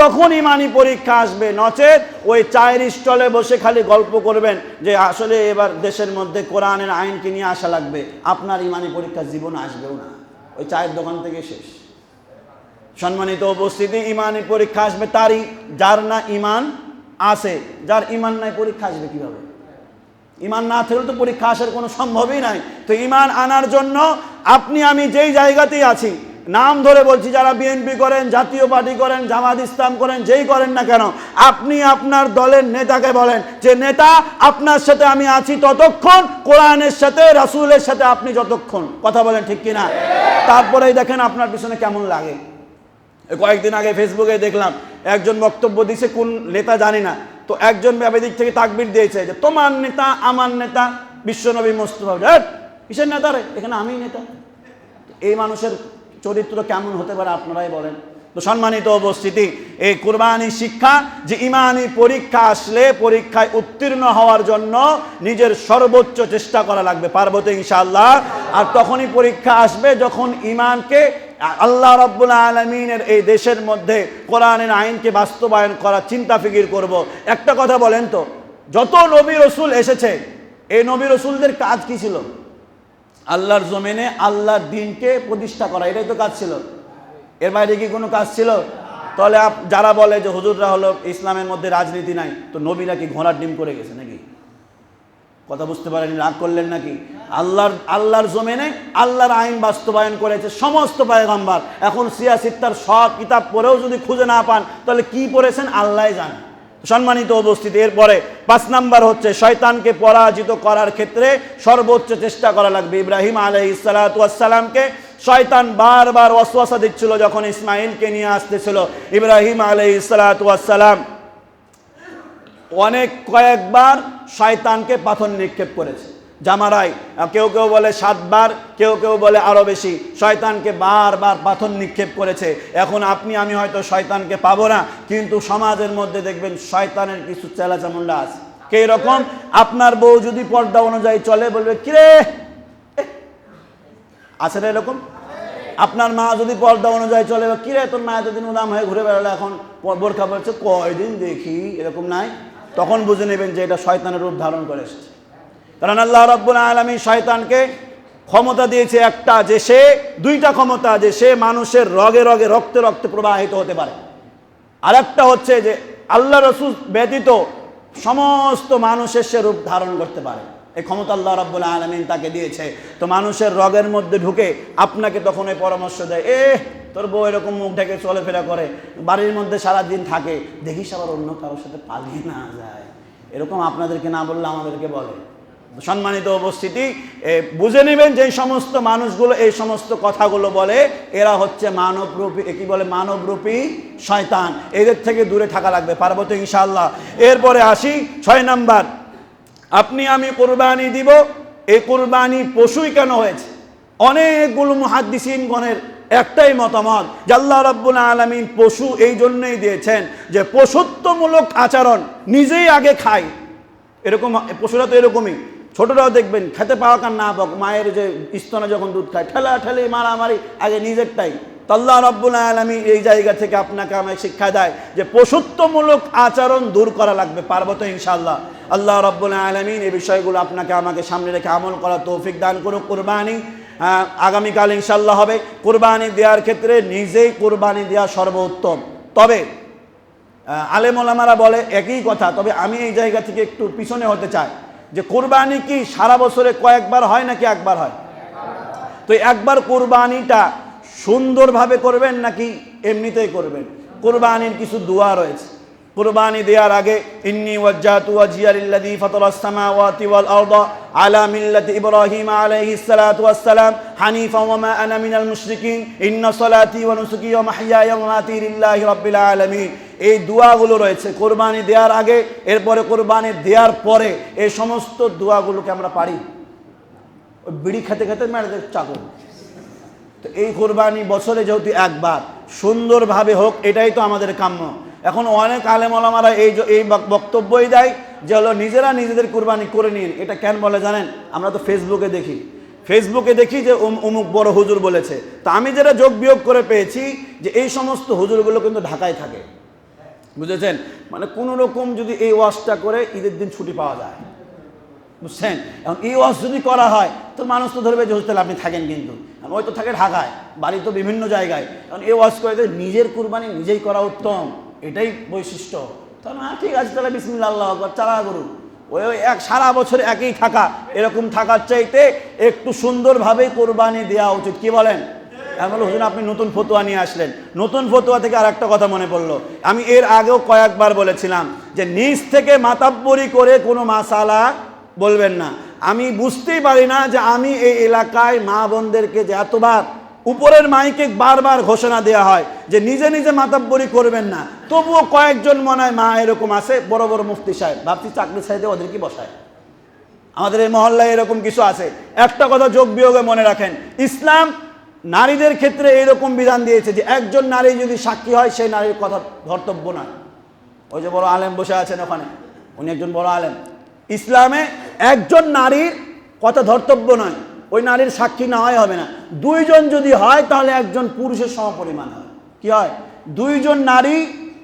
তখন ইমানি পরীক্ষা আসবে। নচেত ওই চায়ের স্টলে বসে খালি গল্প করবেন যে আসলে এবার দেশের মধ্যে কোরআনের আইনকে নিয়ে আসা লাগবে, আপনার ইমানি পরীক্ষা জীবন আসবেও না, ওই চায়ের দোকান থেকে শেষ। সম্মানিত উপস্থিতি, ইমানি পরীক্ষা আসবে তারই যার না ইমান আছে, যার ইমান নাই পরীক্ষা আসবে কিভাবে? ইমান না থাকলে তো পরীক্ষা আসার কোনো সম্ভবই নাই। তো ইমান আনার জন্য আপনি আমি যেই জায়গাতেই আছি, নাম ধরে বলছি, যারা বিএনপি করেন, জাতীয় পার্টি করেন, জামাত ইসলাম করেন, যেই করেন না কেন, আপনি আপনার দলের নেতাকে বলেন যে নেতা, আপনার সাথে আমি আছি ততক্ষণ, কোরআনের সাথে রাসূলের সাথে আপনি যতক্ষণ। কথা বলেন ঠিক কিনা? তারপরেই দেখেন আপনার পিছনে কেমন লাগে। কয়েকদিন আগে ফেসবুকে দেখলাম একজন বক্তব্য দিয়েছে, কোন নেতা জানি না, তো একজন দিক থেকে তাকবীর দিয়েছে যে তোমার নেতা আমার নেতা বিশ্বনবী মুস্তাফা। কিসের নেতা রে? এখানে আমি নেতা। এই মানুষের চরিত্র কেমন হতে পারে আপনারাই বলেন। তো সম্মানিত উপস্থিতি, এই কুরবানি শিক্ষা যে ইমানি পরীক্ষা আসলে পরীক্ষায় উত্তীর্ণ হওয়ার জন্য নিজের সর্বোচ্চ চেষ্টা করা লাগবে। পারবো তো ইনশাআল্লাহ? আর তখনই পরীক্ষা আসবে যখন ইমানকে আল্লাহ রাব্বুল আলামিনের এই দেশের মধ্যে কোরআনের আইনকে বাস্তবায়ন করার চিন্তা ফিকির করব। একটা কথা বলেন তো, যত নবী রসুল এসেছে, এই নবী রসুলদের কাজ কি ছিল? আল্লাহর জমিনে আল্লাহর দ্বীনকে প্রতিষ্ঠা করা, এটাই তো কাজ ছিল। এর বাইরে কি কোনো কাজ ছিল? তাহলে যারা বলে যে হুজুররা হলো ইসলামের মধ্যে রাজনীতি নাই, তো নবীরা কি ঘোড়ার ডিম করে গেছে নাকি? কথা বুঝতে পারেন? রাগ করলেন নাকি? আল্লাহর জমিনে আল্লাহর আইন বাস্তবায়ন করেছে সমস্ত পয়গম্বর। এখন সিয়াসিত্তার সব কিতাব পড়েও যদি খুঁজে না পান, তাহলে কি পড়েছেন আল্লাহই জানে। সম্মানিত উপস্থিতি, এরপরে 5 নাম্বার হচ্ছে শয়তানকে পরাজিত করার ক্ষেত্রে সর্বোচ্চ চেষ্টা করা লাগবে। ইব্রাহিম আলাইহিস সালাতু ওয়াস সালামকে শয়তান বারবার ওয়াসওয়াসা দিচ্ছিল যখন ইসমাইলকে নিয়ে আসতেছিল। ইব্রাহিম আলাইহিস সালাতু ওয়াস সালাম কয়েকবার শয়তানকে পাথর নিক্ষেপ করেছে জামারায়। কেউ কেউ বলে 7 বার, কেউ কেউ বলে আরো বেশি। শয়তানকে বারবার পাথর নিক্ষেপ করেছে। এখন আপনি আমি হয়তো শয়তানকে পাবো না, কিন্তু সমাজের মধ্যে দেখবেন শয়তানের কিছু চেলাচামুন্ডা আছে। কে রকম? আপনার বউ যদি পর্দা অনুযায়ী চলে, বলবে কিরে, আছে না এরকম? আপনার মা যদি পর্দা অনুযায়ী চলে, কিরে তোর মা এতদিন উদাম হয়ে ঘুরে বেড়ালো, এখন বোরখা পড়ছে, কয়দিন দেখি, এরকম নাই? তখন বুঝে নেবেন যে এটা শয়তানের রূপ ধারণ করে এসেছে। কারণ আল্লাহ রাব্বুল আলামিন শয়তানকে ক্ষমতা দিয়েছে একটা, যে সে 2টা ক্ষমতা, যে সে মানুষের রগে রগে রক্তে রক্তে প্রবাহিত হতে পারে। আর একটা হচ্ছে যে আল্লাহ রাসূল ব্যতীত সমস্ত মানুষের সে রূপ ধারণ করতে পারে। এই ক্ষমতা আল্লাহ রাব্বুল আলামিন তাকে দিয়েছে। তো মানুষের রগের মধ্যে ঢুকে আপনাকে তখন এই পরামর্শ দেয়, তোর বউ এরকম মুখ ঢেকে চলাফেরা করে, বাড়ির মধ্যে সারাদিন থাকে, দেখিস আবার অন্য কারোর সাথে পালিয়ে না যায়। এরকম আপনাদেরকে না বললে আমাদেরকে বলে। সম্মানিত উপস্থিতি, বুঝে নেবেন যে এই সমস্ত মানুষগুলো এই সমস্ত কথাগুলো বলে, এরা হচ্ছে মানবরূপী, কি বলে, মানবরূপী শয়তান। এদের থেকে দূরে থাকা লাগবে। পারবো তো ইনশাআল্লাহ? এরপরে আসি 6 নাম্বার, আপনি আমি কুরবানি দিব। এই কুরবানি পশুই কেন হয়েছে? অনেকগুলো মুহাদ্দিসিনগণের একটাই মতামত যে আল্লাহ রাব্বুল আলামিন পশু এই জন্যই দিয়েছেন যে পশুত্বমূলক আচরণ নিজেই আগে খায়। এরকম পশুরা তো এরকমই, ছোটরাও দেখবেন খেতে পাওয়া কার না পাক, মায়ের যে স্তনে যখন দুধ খায়, ঠেলা ঠেলি মারামারি, আগে নিজেরটাই। তো আল্লাহ রাব্বুল আলামিন এই জায়গা থেকে আপনাকে আমাকে শিক্ষা দেয় যে পশুত্বমূলক আচরণ দূর করা লাগবে। পারবো তো ইনশাআল্লাহ? আল্লাহ রাব্বুল আলামিন এই বিষয়গুলো আপনাকে আমাকে সামনে রেখে আমল করার তৌফিক দান করুক। কুরবানি আগামীকাল ইনশাআল্লাহ হবে। কুরবানি দেওয়ার ক্ষেত্রে নিজেই কুরবানি দেওয়া সর্বোত্তম। তবে আলেম ওলামারা বলে একই কথা, তবে আমি এই জায়গা থেকে একটু পিছনে হতে চাই যে কোরবানি কি সারা বছরে কয়েকবার হয় নাকি একবার হয়? তো একবার কোরবানিটা সুন্দরভাবে করবেন নাকি এমনিতেই করবেন? কোরবানির কিছু দোয়া রয়েছে। কোরবানি দেওয়ার আগে ইন্নী ওয়াজ্জাহতু ওয়াজহিয়া লিল্লাযী ফাতারাস সামাওয়াতি ওয়াল আরদা আলা মিল্লাতি ইব্রাহিম আলাইহিস সালাতু ওয়াস সালাম হানিফাও ওয়া মা আনা মিনাল মুশরিকিন ইন্না সলাতি ওয়া নুসুকি ওয়া মাহইয়ায়া ওয়া মামাতি লিল্লাহি রাব্বিল আলামিন। এই দোয়াগুলো রয়েছে কোরবানি দেওয়ার আগে, এরপরে কোরবানি দেওয়ার পরে। এই সমস্ত দোয়াগুলোকে আমরা পারি? ওই বিড়ি খেতে খেতে মেরে চাকর। তো এই কোরবানি বছরে যেহেতু একবার, সুন্দরভাবে হোক, এটাই তো আমাদের কাম্য। এখন অনেক আলেম ওলামারা এই বক্তব্যই দেয় যে হলো নিজেরা নিজেদের কোরবানি করে নিন। এটা কেন বলে জানেন? আমরা তো ফেসবুকে দেখি যে অমুক বড় হুজুর বলেছে। তা আমি যেটা যোগ বিয়োগ করে পেয়েছি যে এই সমস্ত হুজুরগুলো কিন্তু ঢাকায় থাকে, বুঝেছেন? মানে কোনো রকম যদি এই ওয়াজটা করে ঈদের দিন ছুটি পাওয়া যায়, বুঝছেন? এখন এই ওয়াজ যদি করা হয় তো মানুষ তো ধরবে যে হোস্টেলে আপনি থাকেন, কিন্তু ওই তো থাকে ঢাকায়, বাড়ি তো বিভিন্ন জায়গায়। এখন এই ওয়াজ করে নিজের কুরবানি নিজেই করা উত্তম, এটাই বৈশিষ্ট্য। তাহলে হ্যাঁ ঠিক আছে, তাহলে বিসমিল্লাহ আল্লাহু আকবার চালা করুন। ওই সারা বছর একই থাকা, এরকম থাকার চাইতে একটু সুন্দরভাবে কোরবানি দেওয়া উচিত। কি বলেন? এমন হুজুর আপনি নতুন ফতোয়া নিয়ে আসলেন। নতুন ফতোয়া থেকে আর একটা কথা মনে পড়লো, আমি এর আগেও কয়েকবার বলেছিলাম যে নিজ থেকে মাতাব্বরি করে কোনো মাসালা বলবেন না। আমি বুঝতেই পারি না যে আমি এই এলাকায় মা বোনদেরকে যে এতবার উপরের মাইকে বারবার ঘোষণা দেওয়া হয় যে নিজে নিজে মাতাব্বরি করবেন না, তবুও কয়েকজন মনে হয় মা এরকম আছে, বড় বড় মুফতি সাহেব, ভাবছি চাকরি সাইডে ওদেরকে বসায়। আমাদের এই মহল্লায় এরকম কিছু আছে। একটা কথা যোগ বিয়োগে মনে রাখেন, ইসলাম নারীদের ক্ষেত্রে এরকম বিধান দিয়েছে যে একজন নারী যদি সাক্ষী হয় সেই নারীর কথা ধর্তব্য নয়। ওই যে বড় আলেম বসে আছেন ওখানে, উনি একজন বড় আলেম। ইসলামে একজন নারীর কথা ধর্তব্য নয়, ওই নারীর সাক্ষী না হয় হবে না। দুইজন যদি হয় তাহলে একজন পুরুষের সমপরিমাণ হয়। কি হয়? দুইজন নারী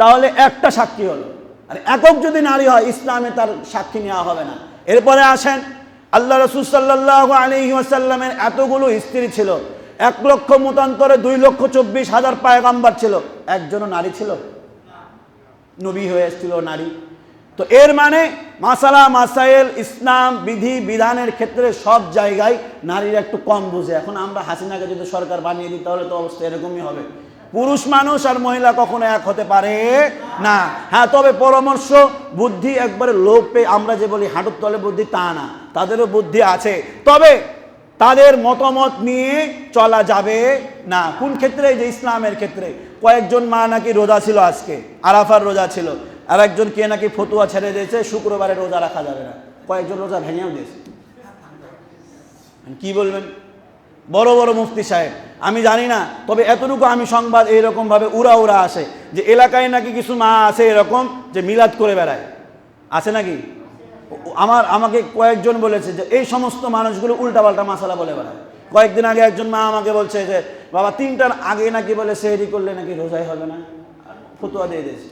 তাহলে একটা সাক্ষী হলো। আর একক যদি নারী হয় ইসলামে তার সাক্ষী নেওয়া হবে না। এরপরে আসেন, আল্লাহ রাসূল সাল্লাল্লাহু আলাইহি ওয়াসাল্লামের এতগুলো স্ত্রী ছিল, 1 লক্ষ মতান্তরে 2,24,000 পয়গম্বর ছিল, একজনও নারী ছিল? নবী হয়ে এসেছিল নারী। তো এর মানে মাসালা মাসাইল ইসলাম বিধি বিধানের ক্ষেত্রে সব জায়গায় নারীরা একটু কম বুঝে। এখন আমরা হাসিনাকে যদি সরকার বানিয়ে দিই তাহলে তো অবস্থা এরকমই হবে। পুরুষ মানুষ আর মহিলা কখনো এক হতে পারে না। হ্যাঁ, তবে পরামর্শ বুদ্ধি একবারে লোপ পেয়ে আমরা যে বলি হাঁটুর তলে বুদ্ধি, তা না, তাদেরও বুদ্ধি আছে, তবে তাদের মতামত নিয়ে চলা যাবে না। কোন ক্ষেত্রে? যে ইসলামের ক্ষেত্রে। কয়েকজন মা নাকি রোজা ছিল, আজকে আরাফার রোজা ছিল, আর একজন কে নাকি ফতুয়া ছেড়ে দিয়েছে শুক্রবারে রোজা রাখা যাবে না, কয়েকজন রোজা ভেঙেও দিয়েছে। কি বলবেন? বড় বড় মুফতি সাহেব, আমি জানি না, তবে এতটুকু আমি সংবাদ এইরকম ভাবে উড়া আসে যে এলাকায় নাকি কিছু মা আছে এরকম যে মিলাদ করে বেড়ায়, আছে নাকি? আমাকে কয়েকজন বলেছে যে এই সমস্ত মানুষগুলো উল্টাপাল্টা মাসালা বলে বেড়ায়। কয়েকদিন আগে একজন মা আমাকে বলছে যে বাবা 3টার আগে নাকি বলে সেহরি করলে নাকি রোজাই হবে না, ফতুয়া দিয়ে দিয়েছে।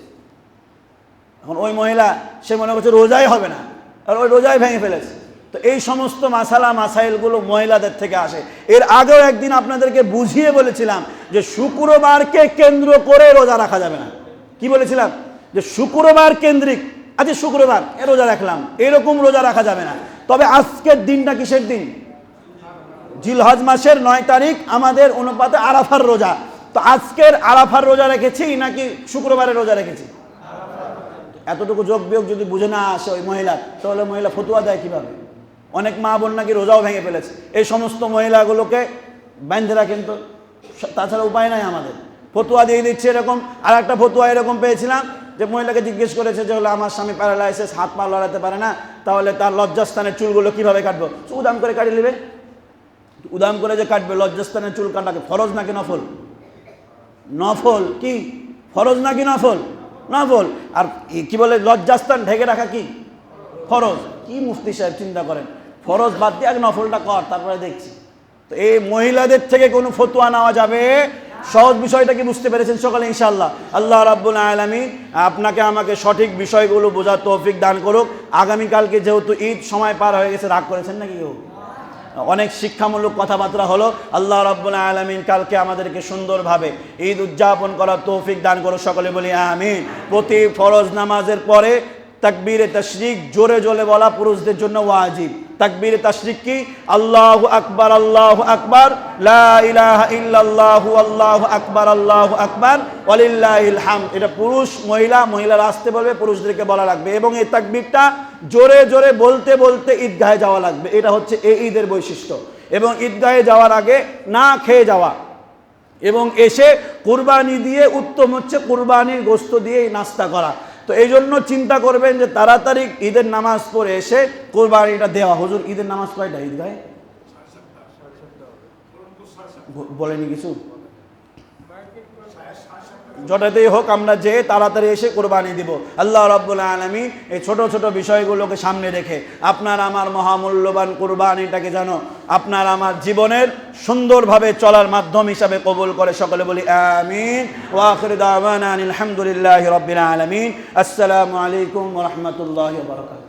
এখন ওই মহিলা সে মনে করছে রোজাই হবে না, আর ওই রোজাই ভেঙে ফেলেছে। তো এই সমস্ত মাসালা মাসাইলগুলো মহিলাদের থেকে আসে। এর আগেও একদিন আপনাদেরকে বুঝিয়ে বলেছিলাম যে শুক্রবারকে কেন্দ্র করে রোজা রাখা যাবে না। কি বলেছিলাম? যে শুক্রবার কেন্দ্রিক, আজকে শুক্রবার এ রোজা রাখলাম, এরকম রোজা রাখা যাবে না। তবে আজকের দিনটা কিসের দিন? জিলহজ মাসের 9 তারিখ আমাদের অনুপাতে আরাফার রোজা। তো আজকের আরাফার রোজা রেখেছি নাকি শুক্রবারের রোজা রেখেছি? এতটুকু যোগ বিয়োগ যদি বুঝে না আসে ওই মহিলা, তাহলে মহিলা ফতুয়া দেয় কিভাবে? অনেক মা বোন নাকি রোজাও ভেঙে ফেলেছে। এই সমস্ত মহিলাগুলোকে বেঁধে রাখেন, তো তাছাড়া উপায় নাই আমাদের। ফতুয়া দিয়ে দিচ্ছে এরকম। আর একটা ফতুয়া এরকম পেয়েছিলাম যে মহিলাকে জিজ্ঞেস করেছে যে হলো আমার স্বামী প্যারালাইসিস, হাত পা লড়াতে পারে না, তাহলে তার লজ্জাস্থানের চুলগুলো কিভাবে কাটবো? উদাম করে কাটিয়ে নেবে। উদাম করে যে কাটবে, লজ্জাস্থানের চুল কাটাকে ফরজ নাকি নফল? নফল। কি ফরজ নাকি নফল? নফল। আর কি বলে লজ্জাস্থান ঢেকে রাখা কি ফরজ? কি মুফতি সাহেব চিন্তা করেন, ফরজ বাদ দিয়ে আগে নফলটা কর, তারপরে দেখছি। তো এই মহিলাদের থেকে কোনো ফতোয়া নেওয়া যাবে? সহজ বিষয়টা কি বুঝতে পেরেছেন সকালে ইনশাআল্লাহ? আল্লাহ রাব্বুল আলামিন আপনাকে আমাকে সঠিক বিষয়গুলো বোঝার তৌফিক দান করুক। আগামীকালকে যেহেতু ঈদ, সময় পার হয়ে গেছে, রাগ করেছেন নাকি কেউ? অনেক শিক্ষামূলক কথাবার্তা হলো। আল্লাহ রাব্বুল আলামিন কালকে আমাদেরকে সুন্দরভাবে ঈদ উদযাপন করার তৌফিক দান করুক, সকলে বলি আমিন। প্রতি ফরজ নামাজের পরে তাকবীরে তাশরিক জোরে জোরে বলা পুরুষদের জন্য ওয়াজিব। তাকবীরে তাশরিক কি? আল্লাহু আকবার, আল্লাহু আকবার, লা ইলাহা ইল্লাল্লাহু, আল্লাহু আকবার, আল্লাহু আকবার, ওয়ালিল্লাহিল হামদ। এটা পুরুষ মহিলারা আসতে বলবে, পুরুষদেরকে বলা লাগবে। এবং এই তাকবীরটা জোরে জোরে বলতে বলতে ঈদগাহে যাওয়া লাগবে। এটা হচ্ছে এই ঈদের বৈশিষ্ট্য। এবং ঈদগাহে যাওয়ার আগে না খেয়ে যাওয়া এবং এসে কুরবানি দিয়ে উত্তম হচ্ছে কুরবানির গোশত দিয়ে নাস্তা করা। তো এই জন্য চিন্তা করবেন যে তাড়াতাড়ি ঈদের নামাজ পড়ে এসে কোরবানিটা দেওয়া। হুজুর ঈদের নামাজ কয়টা ঈদগাহে বলেনি কিছু? যটাতেই হোক আমরা যে তাড়াতাড়ি এসে কোরবানি দিব। আল্লাহ রাব্বুল আলামিন এই ছোট ছোট বিষয়গুলোকে সামনে রেখে আপনার আমার মহামূল্যবান কোরবানিটাকে যেন আপনার আমার জীবনের সুন্দরভাবে চলার মাধ্যম হিসাবে কবুল করে। সকলে বলি আমিন। ওয়া আখিরু দাওয়ানা আলহামদুলিল্লাহি রাব্বিল আলামিন। আসসালামু আলাইকুম ওয়া রাহমাতুল্লাহি ওয়া বারাকাতুহু।